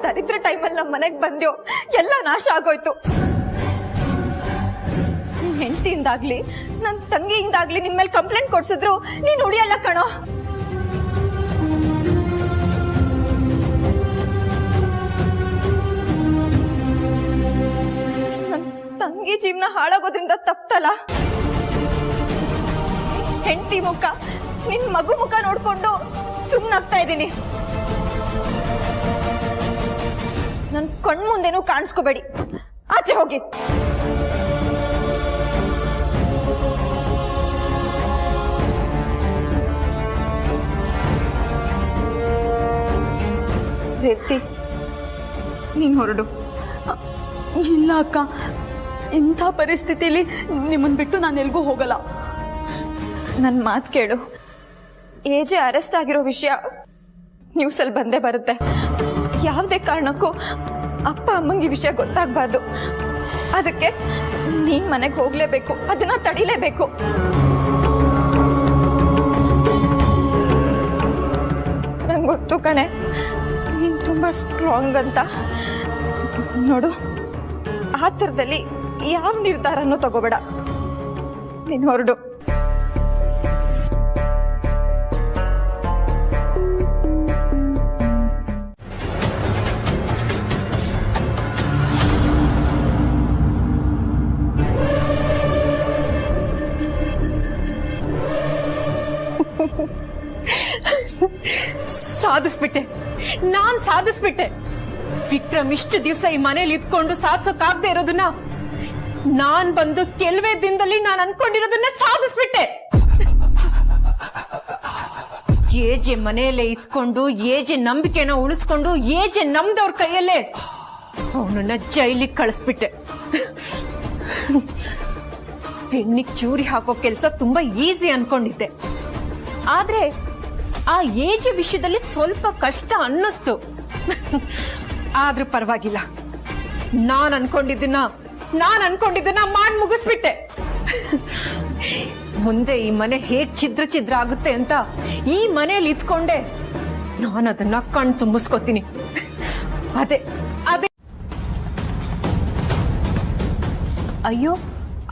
ದರಿದ್ರ ಟೈಮಲ್ಲಿ ನಮ್ಮ ಮನೆಗೆ ಬಂದ್ಯೋ, ಎಲ್ಲ ನಾಶ ಆಗೋಯ್ತು. ಹೆಂಡತಿಯಿಂದಾಗ್ಲಿ ನನ್ನ ತಂಗಿಯಿಂದಾಗ್ಲಿ ನಿಮ್ಮ ಮೇಲೆ ಕಂಪ್ಲೇಂಟ್ ಕೊಡ್ಸಿದ್ರು ನೀನು ಉಳಿಯಲ್ಲ ಕಣೋ. ನನ್ನ ತಂಗಿ ಜೀವನ ಹಾಳಾಗೋದ್ರಿಂದ ತಪ್ಪಲ್ಲ. ಹೆಂಡತಿ ಮುಖ ನಿನ್ ಮಗು ಮುಖ ನೋಡ್ಕೊಂಡು ಸುಮ್ಮನಾಗ್ತಾ ಇದ್ದೀನಿ. ನನ್ ಕಣ್ಮುಂದೆನೂ ಕಾಣಿಸ್ಕೋಬೇಡಿ, ಆಚೆ ಹೋಗಿ. ರೇವತಿ, ನೀನ್ ಹೊರಡು. ಇಲ್ಲ ಅಕ್ಕ, ಇಂಥ ಪರಿಸ್ಥಿತಿಲಿ ನಿಮ್ಮನ್ ಬಿಟ್ಟು ನಾನು ಎಲ್ಗೂ ಹೋಗಲ್ಲ. ನನ್ನ ಮಾತು ಕೇಳು. ಎಜೆ ಅರೆಸ್ಟ್ ಆಗಿರೋ ವಿಷಯ ನ್ಯೂಸಲ್ಲಿ ಬಂದೇ ಬರುತ್ತೆ. ಯಾವುದೇ ಕಾರಣಕ್ಕೂ ಅಪ್ಪ ಅಮ್ಮಂಗೆ ಈ ವಿಷಯ ಗೊತ್ತಾಗಬಾರ್ದು. ಅದಕ್ಕೆ ನೀನ್ ಮನೆಗೆ ಹೋಗ್ಲೇಬೇಕು, ಅದನ್ನ ತಡಿಲೇಬೇಕು. ನಂಗೆ ಗೊತ್ತು ಕಣೆ, ನೀನ್ ತುಂಬಾ ಸ್ಟ್ರಾಂಗ್ ಅಂತ. ನೋಡು, ಆ ಥರದಲ್ಲಿ ಯಾವ ನಿರ್ಧಾರನೂ ತಗೋಬೇಡ. ನೀನು ಹೊರಡು. ಸಾಧಿಸ್ಬಿಟ್ಟೆ, ನಾನ್ ಸಾಧಿಸ್ಬಿಟ್ಟೆ. ವಿಕ್ರಮ್ ಇಷ್ಟು ದಿವಸ ಈ ಮನೇಲಿ ಇದ್ಕೊಂಡು ಸಾಧಿಸೋಕಾಗದೆ ಇರೋದನ್ನ ನಾನ್ ಬಂದು ಕೆಲವೇ ದಿನದಲ್ಲಿ ನಾನು ಅನ್ಕೊಂಡಿರೋದನ್ನ ಸಾಧಿಸ್ಬಿಟ್ಟೆ. ಏಜೆ ಮನೆಯಲ್ಲೇ ಇದ್ಕೊಂಡು ಏಜೆ ನಂಬಿಕೆನ ಉಳಿಸ್ಕೊಂಡು ಏಜೆ ನಮ್ದವ್ರ ಕೈಯಲ್ಲೇ ಅವನನ್ನ ಜೈಲಿಗೆ ಕಳಿಸ್ಬಿಟ್ಟೆ. ಬೆನ್ನಿಗೆ ಚೂರಿ ಹಾಕೋ ಕೆಲಸ ತುಂಬಾ ಈಸಿ ಅನ್ಕೊಂಡಿದ್ದೆ. ಆದ್ರೆ ಆ ಏಜ್ ವಿಷಯದಲ್ಲಿ ಸ್ವಲ್ಪ ಕಷ್ಟ ಅನ್ನಿಸ್ತು. ಆದ್ರೂ ಪರವಾಗಿಲ್ಲ, ನಾನ್ ಅನ್ಕೊಂಡಿದ್ದನ್ನ ಮಾಡ್ ಮುಗಿಸ್ಬಿಟ್ಟೆ. ಮುಂದೆ ಈ ಮನೆ ಹೇಗ್ ಛಿದ್ರ ಛಿದ್ರ ಆಗುತ್ತೆ ಅಂತ ಈ ಮನೆಯಲ್ಲಿ ಇದ್ಕೊಂಡೆ ನಾನು ಅದನ್ನ ಕಣ್ ತುಂಬಿಸ್ಕೊತೀನಿ. ಅದೇ ಅದೇ ಅಯ್ಯೋ,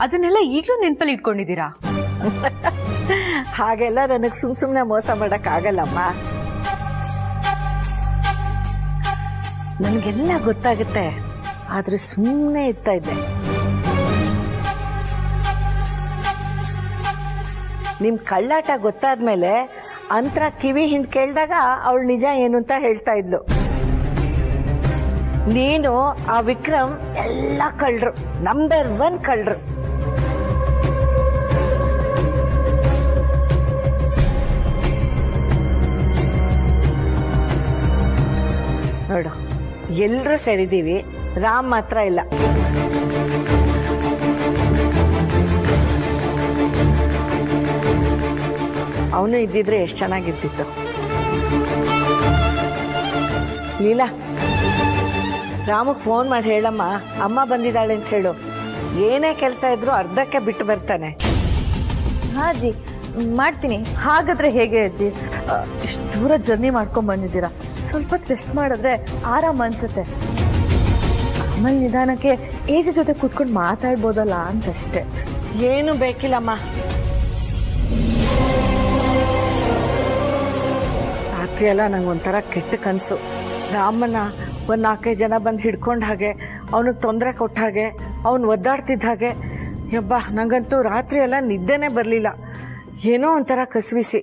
ಅದನ್ನೆಲ್ಲ ಈಗ್ಲೂ ನೆನ್ಪಲ್ಲಿ ಇಟ್ಕೊಂಡಿದ್ದೀರಾ? ಹಾಗೆಲ್ಲ ನನಗೆ ಸುಮ್ನೆ ಮೋಸ ಮಾಡಕ್ ಆಗಲ್ಲಮ್ಮ. ನನಗೆಲ್ಲ ಗೊತ್ತಾಗುತ್ತೆ, ಆದ್ರೆ ಸುಮ್ಮನೆ ಇರ್ತಾ ಇದ್ದೆ. ನಿಮ್ ಕಳ್ಳಾಟ ಗೊತ್ತಾದ್ಮೇಲೆ ಅಂತರ ಕಿವಿ ಹಿಂಡ್ ಕೇಳಿದಾಗ ಅವಳು ನಿಜ ಏನು ಅಂತ ಹೇಳ್ತಾ ಇದ್ಲು. ನೀನು ಆ ವಿಕ್ರಮ್ ಎಲ್ಲ ಕಳ್ರು, ನಂಬರ್ 1 ಕಳ್ರು. ನೋಡು, ಎಲ್ರೂ ಸೇರಿದೀವಿ, ರಾಮ್ ಮಾತ್ರ ಇಲ್ಲ. ಅವನು ಇದ್ದಿದ್ರೆ ಎಷ್ಟು ಚೆನ್ನಾಗಿರ್ತಿತ್ತು. ಲೀಲಾ, ರಾಮಗ್ ಫೋನ್ ಮಾಡಿ ಹೇಳಮ್ಮ, ಅಮ್ಮ ಬಂದಿದ್ದಾಳೆ ಅಂತ ಹೇಳು. ಏನೇ ಕೆಲಸ ಇದ್ರು ಅರ್ಧಕ್ಕೆ ಬಿಟ್ಟು ಬರ್ತಾನೆ. ಹಾ ಜಿ, ಮಾಡ್ತೀನಿ. ಹಾಗಾದ್ರೆ ಹೇಗೆ ಅಜ್ಜಿ, ಇಷ್ಟು ದೂರ ಜರ್ನಿ ಮಾಡ್ಕೊಂಡ್ ಬಂದಿದ್ದೀರಾ, ಸ್ವಲ್ಪ ರೆಸ್ಟ್ ಮಾಡಿದ್ರೆ ಆರಾಮ ಅನ್ಸುತ್ತೆ. ಆಮೇಲೆ ನಿಧಾನಕ್ಕೆ ಏಜ್ ಜೊತೆ ಕೂತ್ಕೊಂಡು ಮಾತಾಡ್ಬೋದಲ್ಲ ಅಂತಷ್ಟೇ. ಏನು ಬೇಕಿಲ್ಲಮ್ಮ. ರಾತ್ರಿ ಎಲ್ಲ ನಂಗೊಂಥರ ಕೆಟ್ಟ ಕನಸು. ರಾಮನ ಒಂದು 4-5 ಜನ ಬಂದು ಹಿಡ್ಕೊಂಡ ಹಾಗೆ, ಅವನಿಗೆ ತೊಂದರೆ ಕೊಟ್ಟ ಹಾಗೆ, ಅವನು ಒದ್ದಾಡ್ತಿದ್ದ ಹಾಗೆ. ಯಬ್ಬಾ, ನಂಗಂತೂ ರಾತ್ರಿ ಎಲ್ಲ ನಿದ್ದೆನೇ ಬರಲಿಲ್ಲ. ಏನೋ ಒಂಥರ ಕಸವಿಸಿ.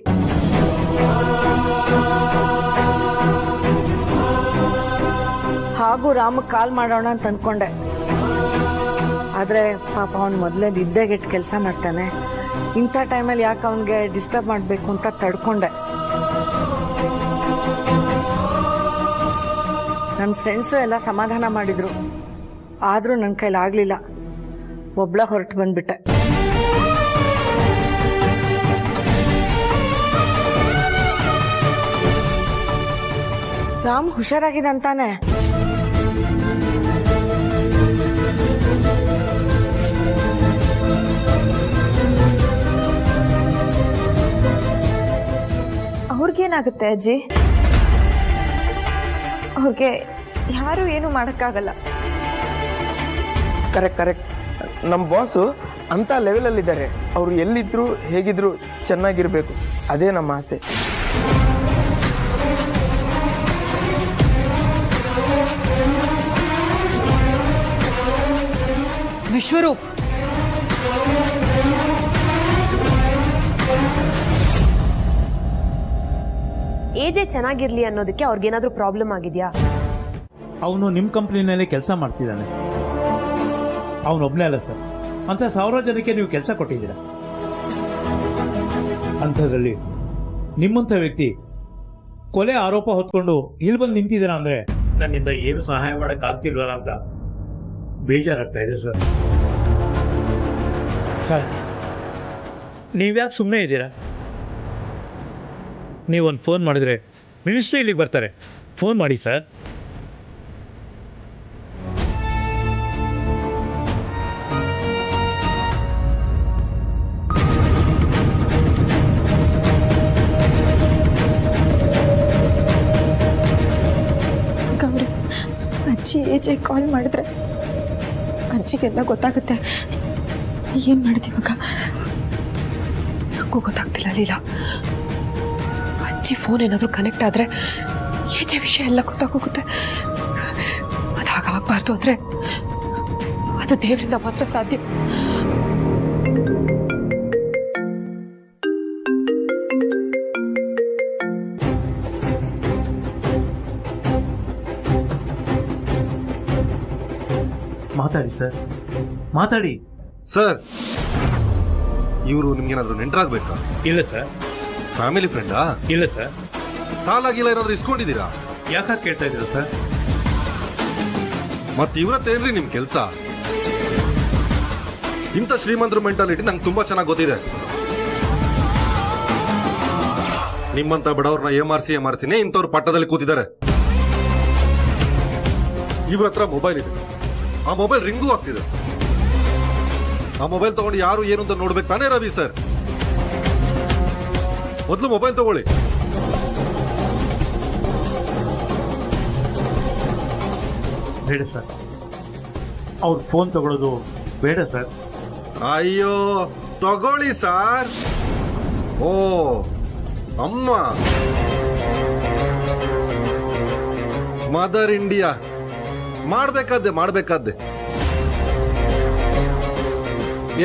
ಹಾಗೂ ರಾಮಗ್ ಕಾಲ್ ಮಾಡೋಣ ಅಂತ ಅನ್ಕೊಂಡೆ. ಆದ್ರೆ ಪಾಪ ಅವನು ಮೊದಲೇ ನಿದ್ದೆಗೆಟ್ಟು ಕೆಲಸ ಮಾಡ್ತಾನೆ. ಇಂಥ ಟೈಮಲ್ಲಿ ಯಾಕೆ ಅವನಿಗೆ ಡಿಸ್ಟರ್ಬ್ ಮಾಡಬೇಕು ಅಂತ ತಡ್ಕೊಂಡೆ. ನನ್ನ ಫ್ರೆಂಡ್ಸು ಎಲ್ಲ ಸಮಾಧಾನ ಮಾಡಿದ್ರು, ಆದ್ರೂ ನನ್ನ ಕೈಲಾಗ್ಲಿಲ್ಲ. ಒಬ್ಳ ಹೊರಟು ಬಂದ್ಬಿಟ್ಟೆ. ರಾಮ್ ಹುಷಾರಾಗಿದಂತಾನೆ? ಅವ್ರಿಗೇನಾಗುತ್ತೆ ಅಜ್ಜಿ? ಅವ್ರಿಗೆ ಯಾರು ಏನು ಮಾಡಕ್ಕಾಗಲ್ಲ. ಕರೆಕ್ಟ್. ನಮ್ಮ ಬಾಸು ಅಂತ ಲೆವೆಲಲ್ಲಿದ್ದಾರೆ. ಅವರು ಎಲ್ಲಿದ್ರು ಹೇಗಿದ್ರು ಚೆನ್ನಾಗಿರ್ಬೇಕು, ಅದೇ ನಮ್ಮ ಆಸೆ. ವಿಶ್ವರೂಪ್, ಏಜೆ ಚೆನ್ನಾಗಿರ್ಲಿ ಅನ್ನೋದಕ್ಕೆ ಅವ್ರಿಗೇನಾದ್ರೂ ಪ್ರಾಬ್ಲಮ್ ಆಗಿದ್ಯಾ? ಅವನು ನಿಮ್ಮ ಕಂಪ್ನಿನಲ್ಲಿ ಕೆಲಸ ಮಾಡ್ತಿದ್ದಾನೆ. ಅವನೊಬ್ಬನೇ ಅಲ್ಲ ಸರ್, ಅಂತ ಸಾವಿರಾರು ಜನಕ್ಕೆ ನೀವು ಕೆಲಸ ಕೊಟ್ಟಿದ್ದೀರ. ಅಂಥದ್ರಲ್ಲಿ ನಿಮ್ಮಂಥ ವ್ಯಕ್ತಿ ಕೊಲೆ ಆರೋಪ ಹೊತ್ಕೊಂಡು ಇಲ್ಲಿ ಬಂದು ನಿಂತಿದ್ದೀರಾ ಅಂದರೆ ನನ್ನಿಂದ ಏನು ಸಹಾಯ ಮಾಡೋಕ್ಕೆ ಆಗ್ತಿಲ್ವಲ್ಲ ಅಂತ ಬೇಜಾರಾಗ್ತಾ ಇದೆ ಸರ್. ಸರ್, ನೀವ್ಯಾಕೆ ಸುಮ್ಮನೆ ಇದ್ದೀರಾ? ನೀವೊಂದು ಫೋನ್ ಮಾಡಿದರೆ ಮಿನಿಸ್ಟ್ರಿ ಇಲ್ಲಿಗೆ ಬರ್ತಾರೆ. ಫೋನ್ ಮಾಡಿ ಸರ್. ಗೌರಿ, ಅಜ್ಜಿ ಏಜೆ ಕಾಲ್ ಮಾಡಿದ್ರೆ ಅಜ್ಜಿಗೆಲ್ಲ ಗೊತ್ತಾಗುತ್ತೆ. ಏನು ಮಾಡಿದೀವಾಗ? ನನಗೂ ಗೊತ್ತಾಗ್ತಿಲ್ಲ ಲೀಲಾ. ಅಜ್ಜಿ ಫೋನ್ ಏನಾದರೂ ಕನೆಕ್ಟ್ ಆದರೆ ಏಜೆ ವಿಷಯ ಎಲ್ಲ ಗೊತ್ತಾಗೋಗುತ್ತೆ. ಅದು ಹಾಗಾಗಬಾರ್ದು ಅಂದರೆ ಅದು ದೇವರಿಂದ ಮಾತ್ರ ಸಾಧ್ಯ. ಮಾತಾಡಿ ಸರ್, ಮಾತಾಡಿ ಸರ್. ಇವರು ನಿಮ್ಗೇನಾದ್ರೂ ನೆಂಟರಾಗಬೇಕಾ? ಇಲ್ಲ ಸರ್. ಫ್ಯಾಮಿಲಿ ಫ್ರೆಂಡಾ? ಇಲ್ಲ ಸರ್. ಸಾಲಾಗಿಲ್ಲ ಏನಾದ್ರೂ ಇಸ್ಕೊಂಡಿದ್ದೀರಾ? ಯಾಕೆ ಕೇಳ್ತಾ ಇದ್ದೀರಾ ಸರ್? ಮತ್ತೆ ಇವ್ರತ್ತೇನ್ರಿ ನಿಮ್ ಕೆಲ್ಸ? ಇಂಥ ಶ್ರೀಮಂತರ ಮೆಂಟಾಲಿಟಿ ನಂಗೆ ತುಂಬಾ ಚೆನ್ನಾಗಿ ಗೊತ್ತಿದೆ. ನಿಮ್ಮಂತ ಬಡವ್ರನ್ನ ಏಮಾರ್ಸಿನೇ ಇಂಥವ್ರು ಪಟ್ಟದಲ್ಲಿ ಕೂತಿದ್ದಾರೆ. ಇವ್ರ ಹತ್ರ ಮೊಬೈಲ್ ಇದೆ. ಆ ಮೊಬೈಲ್ ರಿಂಗೂ ಆಗ್ತಿದೆ. ಆ ಮೊಬೈಲ್ ತಗೊಂಡು ಯಾರು ಏನು ಅಂತ ನೋಡ್ಬೇಕು ತಾನೇ ರವಿ ಸರ್? ಮೊದಲು ಮೊಬೈಲ್ ತಗೊಳ್ಳಿ. ಬೇಡ ಸರ್, ಅವ್ರ ಫೋನ್ ತಗೊಳ್ಳೋದು ಬೇಡ ಸರ್. ಅಯ್ಯೋ ತಗೊಳ್ಳಿ ಸರ್. ಓ ಅಮ್ಮ, ಮದರ್ ಇಂಡಿಯಾ ಮಾಡ್ಬೇಕಾದ್ದೆ.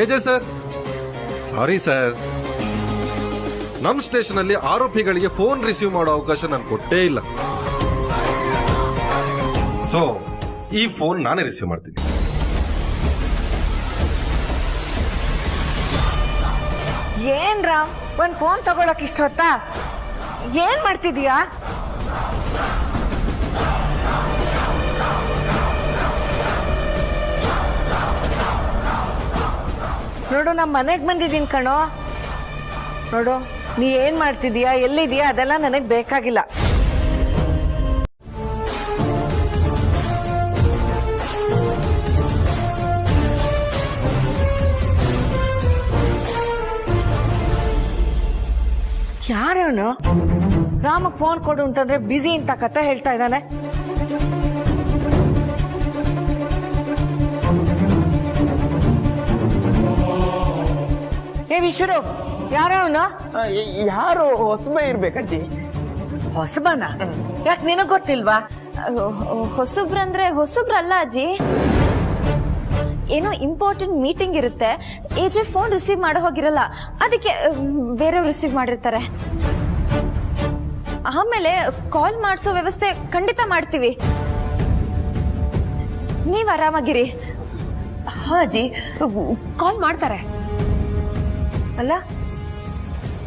ಏಜೆ ಸರ್, ಸಾರಿ ಸರ್, ನಮ್ ಸ್ಟೇಷನ್ ಅಲ್ಲಿ ಆರೋಪಿಗಳಿಗೆ ಫೋನ್ ರಿಸೀವ್ ಮಾಡೋ ಅವಕಾಶ ನಾನು ಕೊಟ್ಟೇ ಇಲ್ಲ. ಸೊ ಈ ಫೋನ್ ನಾನೇ ರಿಸೀವ್ ಮಾಡ್ತೀನಿ. ಏನ್ ರಾಮ್, ಒಂದ್ ಫೋನ್ ತಗೊಳಕ್ ಇಷ್ಟ ಹೊತ್ತಾ? ಏನ್ ಮಾಡ್ತಿದೀಯಾ? ನೋಡು, ನಮ್ ಮನೆಗ್ ಬಂದಿದ್ದೀನಿ ಕಣೋ. ನೋಡು, ನೀ ಏನ್ ಮಾಡ್ತಿದೀಯಾ, ಎಲ್ಲಿದೀಯಾ ಅದೆಲ್ಲ ನನಗ್ ಬೇಕಾಗಿಲ್ಲ. ಯಾರವನು? ರಾಮಗ್ ಫೋನ್ ಕೊಡು ಅಂತಂದ್ರೆ ಬಿಸಿ ಅಂತ ಕತೆ ಹೇಳ್ತಾ ಇದ್ದಾನೆ. ಏ ವಿಶ್ವರು, ಯಾರವನು? ಯಾರು ಹೊಸಬ ಇರ್ಬೇಕಜ್ಜಿ. ಹೊಸಬನ? ಯಾಕೆ ನಿನಗ್ ಗೊತ್ತಿಲ್ವಾ? ಹೊಸಬ್ರಂದ್ರೆ ಹೊಸಬ್ರಲ್ಲ ಅಜ್ಜಿ. ಏನೋ ಇಂಪಾರ್ಟೆಂಟ್ ಮೀಟಿಂಗ್ ಇರುತ್ತೆ, ಏಜೆ ಫೋನ್ ರಿಸೀವ್ ಮಾಡೋ ಹೋಗಿರಲ್ಲ, ಅದಕ್ಕೆ ಬೇರೆಯವ್ರು ರಿಸೀವ್ ಮಾಡಿರ್ತಾರೆ. ಆಮೇಲೆ ಕಾಲ್ ಮಾಡಿಸೋ ವ್ಯವಸ್ಥೆ ಖಂಡಿತ ಮಾಡ್ತೀವಿ. ನೀವ್ ಆರಾಮಾಗಿರಿ. ಹಾ ಅಜ್ಜಿ, ಕಾಲ್ ಮಾಡ್ತಾರೆ. ಅಲ್ಲ,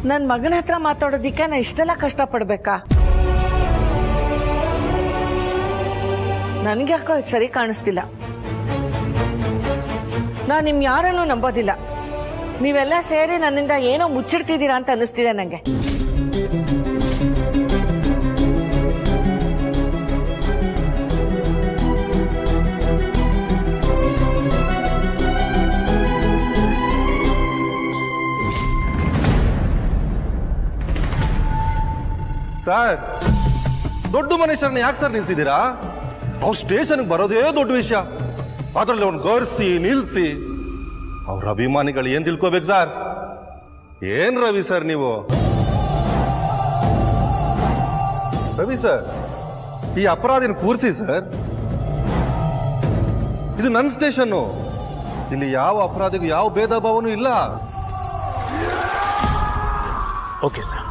ನನ್ ಮಗನ ಹತ್ರ ಮಾತಾಡೋದಿಕ್ಕೆ ನಾ ಇಷ್ಟೆಲ್ಲ ಕಷ್ಟ ಪಡ್ಬೇಕಾ? ನನ್ಗೆ ಯಾಕೋ ಇದು ಸರಿ ಕಾಣಿಸ್ತಿಲ್ಲ. ನಾ ನಿಮ್ ಯಾರನ್ನೂ ನಂಬೋದಿಲ್ಲ. ನೀವೆಲ್ಲ ಸೇರಿ ನನ್ನಿಂದ ಏನೋ ಮುಚ್ಚಿಡ್ತಿದ್ದೀರಾ ಅಂತ ಅನಿಸ್ತಿದೆ ನಂಗೆ. ಸರ್, ದೊಡ್ಡ ಮನುಷ್ಯರನ್ನ ಯಾಕೆ ಸರ್ ನಿಲ್ಸಿದ್ದೀರಾ? ಅವ್ರು ಸ್ಟೇಷನ್ಗೆ ಬರೋದೇ ದೊಡ್ಡ ವಿಷಯ. ಅದರಲ್ಲಿ ಅವ್ನು ಗರ್ಸಿ ನಿಲ್ಸಿ ಅವ್ರ ಅಭಿಮಾನಿಗಳು ಏನ್ ತಿಳ್ಕೋಬೇಕು ಸರ್? ಏನ್ ರವಿ ಸರ್ ನೀವು? ರವಿ ಸರ್, ಈ ಅಪರಾಧಿನ ಕೂರಿಸಿ ಸರ್. ಇದು ನನ್ನ ಸ್ಟೇಷನ್ನು. ಇಲ್ಲಿ ಯಾವ ಅಪರಾಧಿಗೂ ಯಾವ ಭೇದ ಭಾವನೂ ಇಲ್ಲ. Okay sir.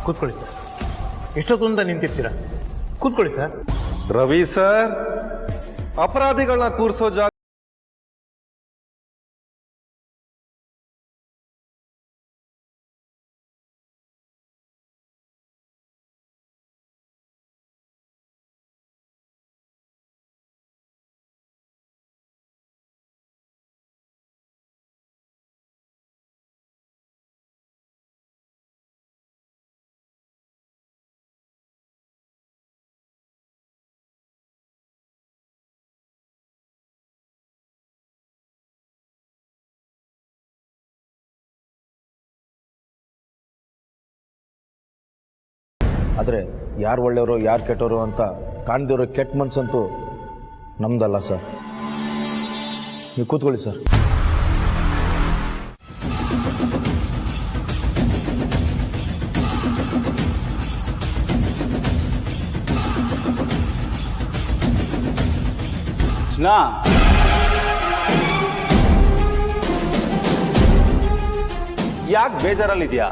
ಕೂತ್ಕೊಳ್ಳಿ ಸರ್. ಎಷ್ಟೊತ್ತಿಂದ ನಿಂತಿರ್ತೀರಾ? ಕೂತ್ಕೊಳ್ಳಿ ಸರ್. ರವಿ ಸರ್, ಅಪರಾಧಿಗಳನ್ನ ಕೂರಿಸೋ ಜಾಗ ಆದರೆ ಯಾರು ಒಳ್ಳೆಯವರು ಯಾರು ಕೆಟ್ಟವರು ಅಂತ ಕಾಣ್ದಿರೋ ಕೆಟ್ಟ ಮನ್ಸಂತೂ ನಮ್ದಲ್ಲ ಸರ್. ನೀವು ಕೂತ್ಕೊಳ್ಳಿ ಸರ್. ಯಾಕೆ ಬೇಜಾರಲ್ಲಿದ್ಯಾ?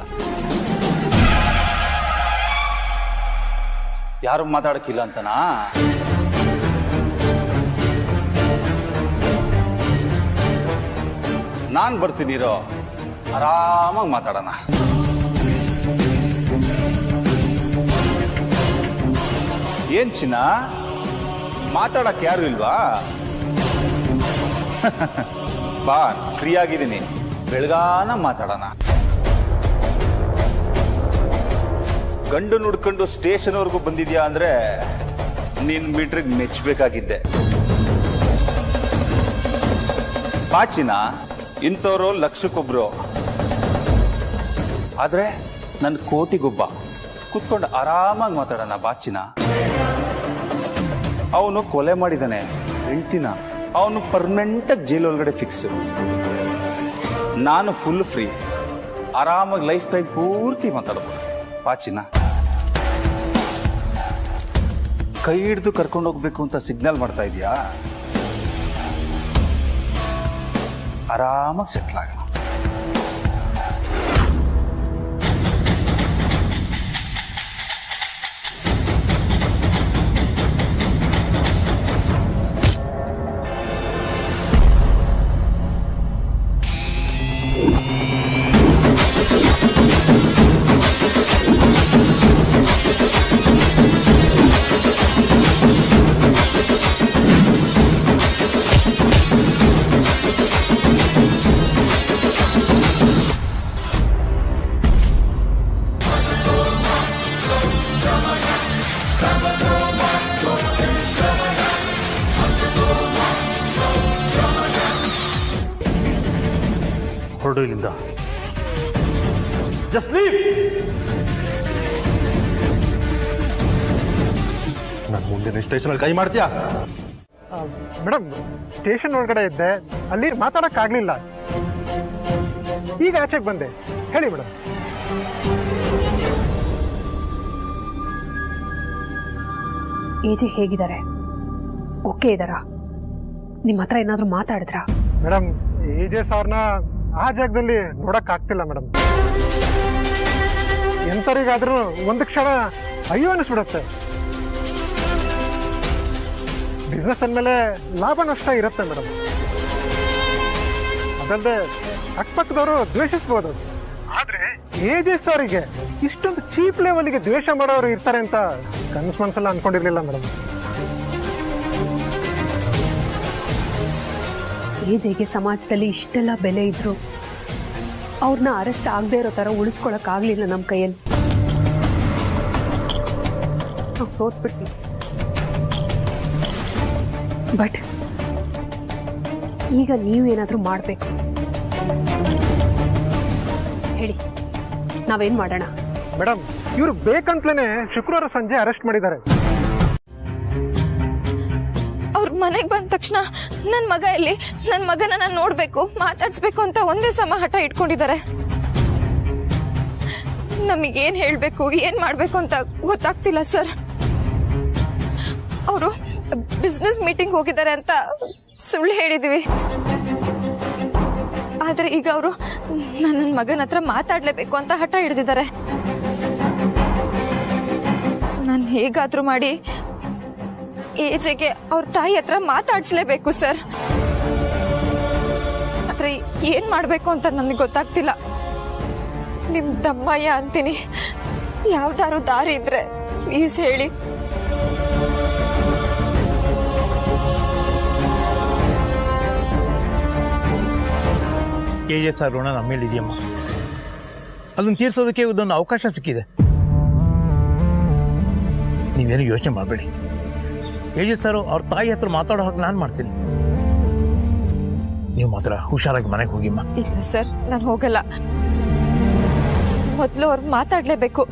ಯಾರು ಮಾತಾಡಕ್ಕಿಲ್ಲ ಅಂತನಾ? ನಾನ್ ಬರ್ತೀನಿರೋ, ಆರಾಮಾಗಿ ಮಾತಾಡೋಣ. ಏನ್ ಚಿನ್ನ, ಮಾತಾಡಕ್ ಯಾರು ಇಲ್ವಾ? ಬಾ, ಫ್ರೀ ಆಗಿದ್ದೀನಿ, ಬೆಳಗಾನ ಮಾತಾಡೋಣ. ಗಂಡು ನುಡ್ಕೊಂಡು ಸ್ಟೇಷನ್ವರೆಗೂ ಬಂದಿದ್ಯಾ ಅಂದ್ರೆ ನಿನ್ ಮೀಟ್ರಿಗೆ ಮೆಚ್ಚಬೇಕಾಗಿದ್ದೆ. ಪಾಚಿನ ಇಂಥವ್ರು ಲಕ್ಷಕ್ಕೊಬ್ರು, ಆದ್ರೆ ನನ್ ಕೋಟಿಗೊಬ್ಬ. ಕುತ್ಕೊಂಡು ಆರಾಮಾಗಿ ಮಾತಾಡೋಣ ಬಾಚಿನ. ಅವನು ಕೊಲೆ ಮಾಡಿದಾನೆ ಹೆಂಡ್ತಿನ, ಅವನು ಪರ್ಮನೆಂಟಾಗಿ ಜೈಲ್ ಒಳಗಡೆ ಫಿಕ್ಸ್. ನಾನು ಫುಲ್ ಫ್ರೀ, ಆರಾಮಾಗಿ ಲೈಫ್ ಟೈಮ್ ಪೂರ್ತಿ ಮಾತಾಡ್ಬೋದು ಪಾಚಿನ. ಕೈ ಹಿಡಿದು ಕರ್ಕೊಂಡು ಹೋಗ್ಬೇಕು ಅಂತ ಸಿಗ್ನಲ್ ಮಾಡ್ತಾ ಇದೀಯಾ? ಆರಾಮಾಗಿ ಸೆಟ್ಲ್ ಆಗೋಣ. ಹೊರಡು ಇಲ್ಲಿಂದ. Just leave. ನನ್ನ ಮುಂದಿನ ಸ್ಟೇಷನ್ ಅಲ್ಲಿ ಕೈ ಮಾಡ್ತೀಯಾ? ಮೇಡಮ್, ಸ್ಟೇಷನ್ ಒಳಗಡೆ ಇದ್ದೆ, ಅಲ್ಲಿ ಮಾತಾಡಕ್ ಆಗ್ಲಿಲ್ಲ. ಈಗ ಆಚೆಗೆ ಬಂದೆ. ಹೇಳಿ ಮೇಡಮ್. ಏಜೆ ಹೇಗಿದ್ದಾರೆ? ಓಕೆ ಇದ್ದಾರಾ? ನಿಮ್ಮ ಹತ್ರ ಏನಾದ್ರೂ ಮಾತಾಡಿದ್ರಾ? ಮೇಡಮ್, ಏಜೆ ಸಾರ್ನ ಆ ಜಾಗದಲ್ಲಿ ನೋಡಕ್ ಆಗ್ತಿಲ್ಲ ಮೇಡಮ್. ಎಂತರಿಗಾದ್ರೂ ಒಂದು ಕ್ಷಣ ಅಯ್ಯೋ ಅನಿಸ್ಬಿಡತ್ತೆ. ಬಿಸ್ನೆಸ್ ಅಂದಮೇಲೆ ಲಾಭ ನಷ್ಟ ಇರುತ್ತೆ ಮೇಡಮ್. ಅದಲ್ಲದೆ ಅಕ್ಕಪಕ್ಕದವರು ದ್ವೇಷಿಸ್ಬೋದು, ಆದ್ರೆ ಏಜೆ ಸಾರಿಗೆ ಇಷ್ಟೊಂದು ಚೀಪ್ ಲೆವೆಲ್ಗೆ ದ್ವೇಷ ಮಾಡೋರು ಇರ್ತಾರೆ ಅಂತ ಕನಸು ಮನಸ್ಸೆಲ್ಲ ಅನ್ಕೊಂಡಿರ್ಲಿಲ್ಲ ಮೇಡಮ್. ಏಜೆಗೆ ಸಮಾಜದಲ್ಲಿ ಇಷ್ಟೆಲ್ಲ ಬೆಲೆ ಇದ್ರು ಅವ್ರನ್ನ ಅರೆಸ್ಟ್ ಆಗದೆ ಇರೋ ತರ ಉಳಿಸ್ಕೊಳಕ್ ಆಗ್ಲಿಲ್ಲ ನಮ್ಮ ಕೈಯಲ್ಲಿ. ನಾವು ಸೋತ್ಬಿಟ್ವಿ. ಬಟ್ ಈಗ ನೀವೇನಾದ್ರೂ ಮಾಡ್ಬೇಕು. ಹೇಳಿ, ನಾವೇನ್ ಮಾಡೋಣ? ಮೇಡಮ್, ಇವರು ಬೇಕಂತಲೇ ಶುಕ್ರವಾರ ಸಂಜೆ ಅರೆಸ್ಟ್ ಮಾಡಿದ್ದಾರೆ. ಮನೆಗೆ ಬಂದ ತಕ್ಷಣ ನನ್ನ ಮಗ ಎಲ್ಲಿ, ನನ್ನ ಮಗನ ನಾನು ನೋಡ್ಬೇಕು, ಮಾತಾಡ್ಸ್ಬೇಕು ಅಂತ ಒಂದೇ ಸಮ ಹಠ ಇಟ್ಕೊಂಡಿದ್ದಾರೆ. ನಮಗೇನ್ ಹೇಳ್ಬೇಕು, ಏನ್ ಮಾಡ್ಬೇಕು ಅಂತ ಗೊತ್ತಾಗ್ತಿಲ್ಲ ಸರ್. ಅವರು ಬಿಸ್ನೆಸ್ ಮೀಟಿಂಗ್ ಹೋಗಿದ್ದಾರೆ ಅಂತ ಸುಳ್ಳು ಹೇಳಿದೀವಿ. ಆದ್ರೆ ಈಗ ಅವರು ನನ್ನ ಮಗನ ಹತ್ರ ಮಾತಾಡ್ಲೇಬೇಕು ಅಂತ ಹಠ ಹಿಡಿದಿದ್ದಾರೆ. ನಾನು ಹೇಗಾದ್ರೂ ಮಾಡಿ ಏಜೆಗೆ ಅವ್ರ ತಾಯಿ ಹತ್ರ ಮಾತಾಡ್ಸ್ಲೇಬೇಕು ಸರ್. ಆದ್ರೆ ಏನ್ ಮಾಡ್ಬೇಕು ಅಂತ ನನಗೆ ಗೊತ್ತಾಗ್ತಿಲ್ಲ. ನಿಮ್ ದಮ್ಮಯ್ಯ ಅಂತೀನಿ, ಯಾವ್ದಾರು ದಾರಿ ಇದ್ರೆ ಪ್ಲೀಸ್ ಹೇಳಿ. KJ ಸರ್ ಋಣ ನಮ್ಮ ಮೇಲೆ ಇದೆಯಮ್ಮ. ಅದನ್ನು ತೀರ್ಸೋದಕ್ಕೆ ಇದೊಂದು ಅವಕಾಶ ಸಿಕ್ಕಿದೆ. ನೀವೇನು ಯೋಚನೆ ಮಾಡಬೇಡಿ. KJ ಸರ್ ಅವ್ರ ತಾಯಿ ಹತ್ರ ಮಾತಾಡೋ ಹಾಗೆ ನಾನು ಮಾಡ್ತೀನಿ. ನೀವು ಮಾತ್ರ ಹುಷಾರಾಗಿ ಮನೆಗೆ ಹೋಗಿಮ್ಮ. ಇಲ್ಲ ಸರ್, ನಾನು ಹೋಗಲ್ಲ. ಮೊದಲು ಅವ್ರು ಮಾತಾಡ್ಲೇಬೇಕು.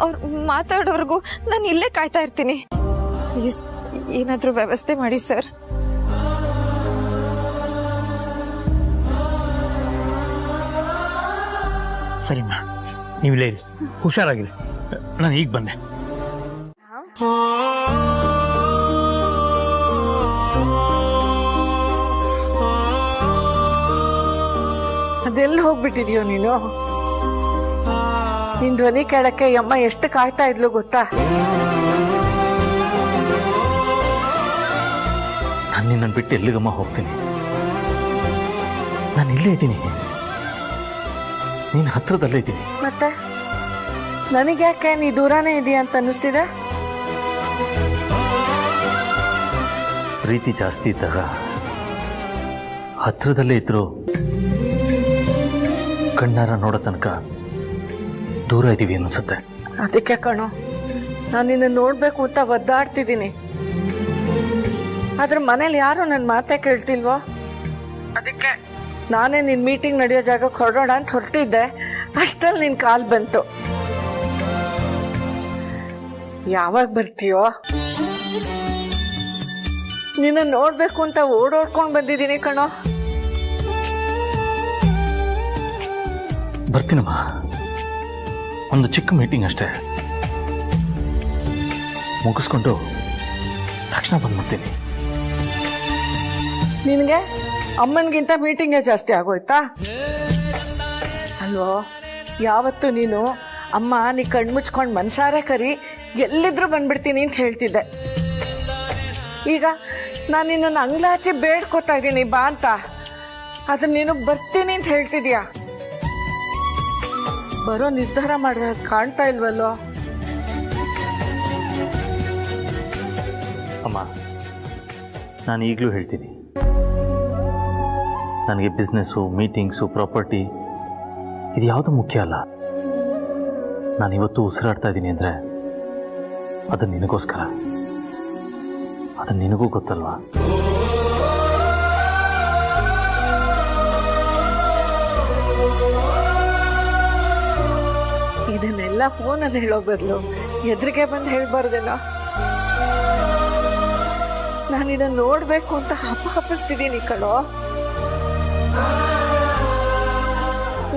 ಅವ್ರು ಮಾತಾಡೋರ್ಗು ನಾನು ಇಲ್ಲೇ ಕಾಯ್ತಾ ಇರ್ತೀನಿ. ಪ್ಲೀಸ್ ಏನಾದ್ರೂ ವ್ಯವಸ್ಥೆ ಮಾಡಿ ಸರ್. ಸರಿಮ್ಮ, ನೀವಿಲ್ಲೇ ಇರಿ, ಹುಷಾರಾಗಿರಿ. ನಾನು ಈಗ ಬಂದೆ. ಅದೆಲ್ಲಿ ಹೋಗ್ಬಿಟ್ಟಿದ್ಯೋ ನೀನು? ನಿನ್ ಧ್ವನಿ ಕೇಳಕ್ಕೆ ಅಮ್ಮ ಎಷ್ಟು ಕಾಯ್ತಾ ಇದ್ಲು ಗೊತ್ತಾ? ನಾನು ನಿನ್ನನ್ನು ಬಿಟ್ಟು ಎಲ್ಲಿಗಮ್ಮ ಹೋಗ್ತೀನಿ? ನಾನು ಇಲ್ಲೇ ಇದ್ದೀನಿ, ನೀನು ಹತ್ರದಲ್ಲೇ ಇದ್ದೀನಿ. ಮತ್ತೆ ನನಗ್ಯಾಕೆ ನೀ ದೂರನೇ ಇದೆಯಾ ಅಂತ ಅನ್ನಿಸ್ತಿದೆ? ಪ್ರೀತಿ ಜಾಸ್ತಿ ಇದ್ದಾಗ ಹತ್ರದಲ್ಲೇ ಇದ್ರು ಕಣ್ಣಾರ ನೋಡೋ ತನಕ ದೂರ ಇದ್ದೀವಿ ಅನ್ಸುತ್ತೆ. ಅದಕ್ಕೆ ಕಣೋ ನಾನು ನಿನ್ನ ನೋಡ್ಬೇಕು ಅಂತ ಒದ್ದಾಡ್ತಿದ್ದೀನಿ. ಆದ್ರೆ ಮನೇಲಿ ಯಾರು ನನ್ನ ಮಾತೇ ಕೇಳ್ತಿಲ್ವೋ. ಅದಕ್ಕೆ ನಾನೇ ನಿನ್ ಮೀಟಿಂಗ್ ನಡೆಯೋ ಜಾಗಕ್ಕೆ ಹೊರಡೋಣ ಅಂತ ಹೊರಟಿದ್ದೆ. ಅಷ್ಟ್ರಲ್ಲಿ ನಿನ್ ಕಾಲ್ ಬಂತು. ಯಾವಾಗ ಬರ್ತೀಯೋ? ನಿನ್ನ ನೋಡ್ಬೇಕು ಅಂತ ಓಡೋಡ್ಕೊಂಡ್ ಬಂದಿದ್ದೀನಿ ಕಣೋ. ಬರ್ತೀನಮ್ಮ, ಒಂದು ಚಿಕ್ಕ ಮೀಟಿಂಗ್ ಅಷ್ಟೇ, ಮುಗಿಸ್ಕೊಂಡು ತಕ್ಷಣ ಬಂದ್ಬಿಡ್ತೀನಿ. ನಿನ್ಗೆ ಅಮ್ಮನ್ಗಿಂತ ಮೀಟಿಂಗೇ ಜಾಸ್ತಿ ಆಗೋಯ್ತಾ ಅಲ್ವೋ? ಯಾವತ್ತು ನೀನು ಅಮ್ಮ ನೀ ಕಣ್ಮುಚ್ಕೊಂಡ್ ಮನ್ಸಾರೆ ಕರಿ ಎಲ್ಲಿದ್ರು ಬಂದ್ಬಿಡ್ತೀನಿ ಅಂತ ಹೇಳ್ತಿದ್ದೆ. ಈಗ ನಾನು ನಿನ್ನನ್ನು ಅಂಗ್ಲಾಚಿ ಬೇಡ್ಕೊತಾ ಇದ್ದೀನಿ ಬಾ ಅಂತ. ಅದನ್ನ ನೀನು ಬರ್ತೀನಿ ಅಂತ ಹೇಳ್ತಿದ್ಯಾ? ಬರೋ ನಿರ್ಧಾರ ಮಾಡಿದ ಕಾಣ್ತಾ ಇಲ್ವಲ್ಲೋ? ಅಮ್ಮ, ನಾನು ಈಗಲೂ ಹೇಳ್ತೀನಿ, ನನಗೆ ಬಿಸ್ನೆಸ್ಸು, ಮೀಟಿಂಗ್ಸು, ಪ್ರಾಪರ್ಟಿ ಇದು ಯಾವುದು ಮುಖ್ಯ ಅಲ್ಲ. ನಾನು ಇವತ್ತು ಉಸಿರಾಡ್ತಾ ಇದ್ದೀನಿ ಅಂದರೆ ಅದು ನಿನಗೋಸ್ಕರ. ಅದು ನಿನಗೂ ಗೊತ್ತಲ್ವಾ? ಇದನ್ನೆಲ್ಲ ಫೋನಲ್ಲಿ ಹೇಳೋ ಬದಲು ಎದುರಿಗೆ ಬಂದು ಹೇಳ್ಬಾರ್ದೇನೋ? ನಾನು ಇದನ್ನ ನೋಡ್ಬೇಕು ಅಂತ ಹಪ್ಪಿಸ್ತಿದ್ದೀನಿ ಕಣೋ.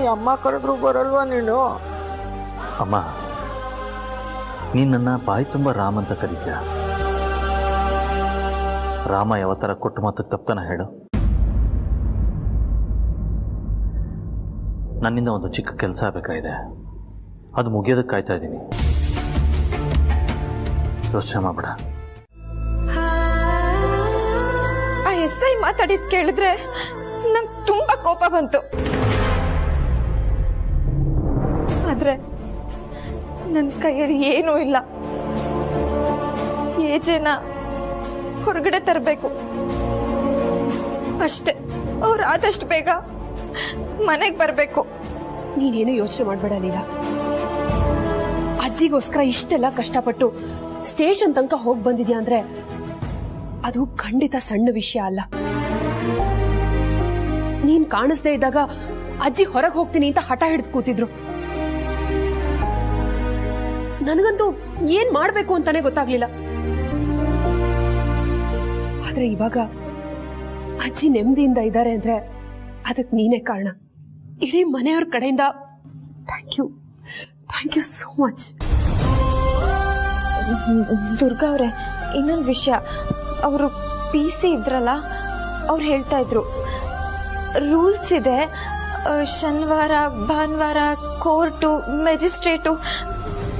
ಈ ಅಮ್ಮ ಕರೆದ್ರು ಬರಲ್ವಾ ನೀನು? ಅಮ್ಮ, ನೀನು ನನ್ನ ಬಾಯಿ ತುಂಬ ರಾಮ್ ಅಂತ ಕರೀತೀಯ. ರಾಮ ಯಾವ ಥರ ಕೊಟ್ಟು ಮಾತು ತಪ್ಪನ ಹೇಳು. ನನ್ನಿಂದ ಒಂದು ಚಿಕ್ಕ ಕೆಲಸ ಆಗಬೇಕಾಗಿದೆ, ಅದು ಮುಗಿಯೋದಕ್ಕೆ ಕಾಯ್ತಾ ಇದ್ದೀನಿ. ಯೋಚನೆ ಮಾಡಬೇಡ. ಆ SI ಮಾತಾಡಿದ್ ಕೇಳಿದ್ರೆ ನಂಗೆ ತುಂಬಾ ಕೋಪ ಬಂತು. ಆದ್ರೆ ನನ್ನ ಕೈಯಲ್ಲಿ ಏನೂ ಇಲ್ಲ. ಏಜೆನ ಹೊರಗಡೆ ತರಬೇಕು ಅಷ್ಟೇ. ಅವ್ರು ಆದಷ್ಟು ಬೇಗ ಮನೆಗೆ ಬರಬೇಕು. ನೀನೇನು ಯೋಚನೆ ಮಾಡಬೇಡ ಲೀಲಾ. ಅಜ್ಜಿಗೋಸ್ಕರ ಇಷ್ಟೆಲ್ಲ ಕಷ್ಟಪಟ್ಟು ಸ್ಟೇಷನ್ ತನಕ ಹೋಗಿ ಬಂದಿದ್ಯಾ ಅಂದ್ರೆ ಅದು ಖಂಡಿತ ಸಣ್ಣ ವಿಷಯ ಅಲ್ಲ. ನೀನ್ ಕಾಣಿಸ್ದೇ ಇದ್ದಾಗ ಅಜ್ಜಿ ಹೊರಗೆ ಹೋಗ್ತೀನಿ ಅಂತ ಹಠ ಹಿಡಿದು ಕೂತಿದ್ರು. ನನಗಂತೂ ಏನ್ ಮಾಡ್ಬೇಕು ಅಂತಾನೆ ಗೊತ್ತಾಗ್ಲಿಲ್ಲ. ಆದ್ರೆ ಇವಾಗ ಅಜ್ಜಿ ನೆಮ್ಮದಿಯಿಂದ ಇದ್ದಾರೆ ಅಂದ್ರೆ ಅದಕ್ಕೆ ನೀನೇ ಕಾರಣ. ಇಡೀ ಮನೆಯವ್ರ ಕಡೆಯಿಂದ thank you so much. Durga ಅವರೇ, ಇನ್ನೊಂದು ವಿಷಯ, ಅವರು PC ಇದ್ರಲ್ಲ, ಅವ್ರು ಹೇಳ್ತಾ ಇದ್ರು ರೂಲ್ಸ್ ಇದೆ, ಶನಿವಾರ ಭಾನುವಾರ ಕೋರ್ಟು ಮ್ಯಾಜಿಸ್ಟ್ರೇಟು.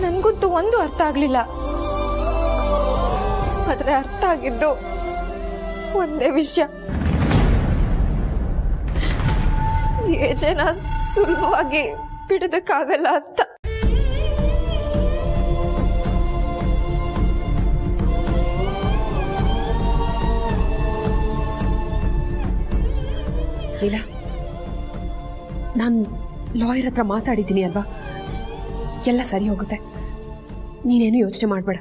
ನನ್ಗಂತೂ ಒಂದು ಅರ್ಥ ಆಗ್ಲಿಲ್ಲ. ಆದ್ರೆ ಅರ್ಥ ಆಗಿದ್ದು ಒಂದೇ ವಿಷಯ, ಏಜೆನ ಸುಲಭವಾಗಿ ಬಿಡೋದಕ್ಕಾಗಲ್ಲ ಅಂತ. ಇಲ್ಲ, ನಾನು ಲಾಯರ್ ಹತ್ರ ಮಾತಾಡಿದ್ದೀನಿ ಅಲ್ವಾ, ಎಲ್ಲ ಸರಿ ಹೋಗುತ್ತೆ, ನೀನೇನು ಯೋಚನೆ ಮಾಡಬೇಡ.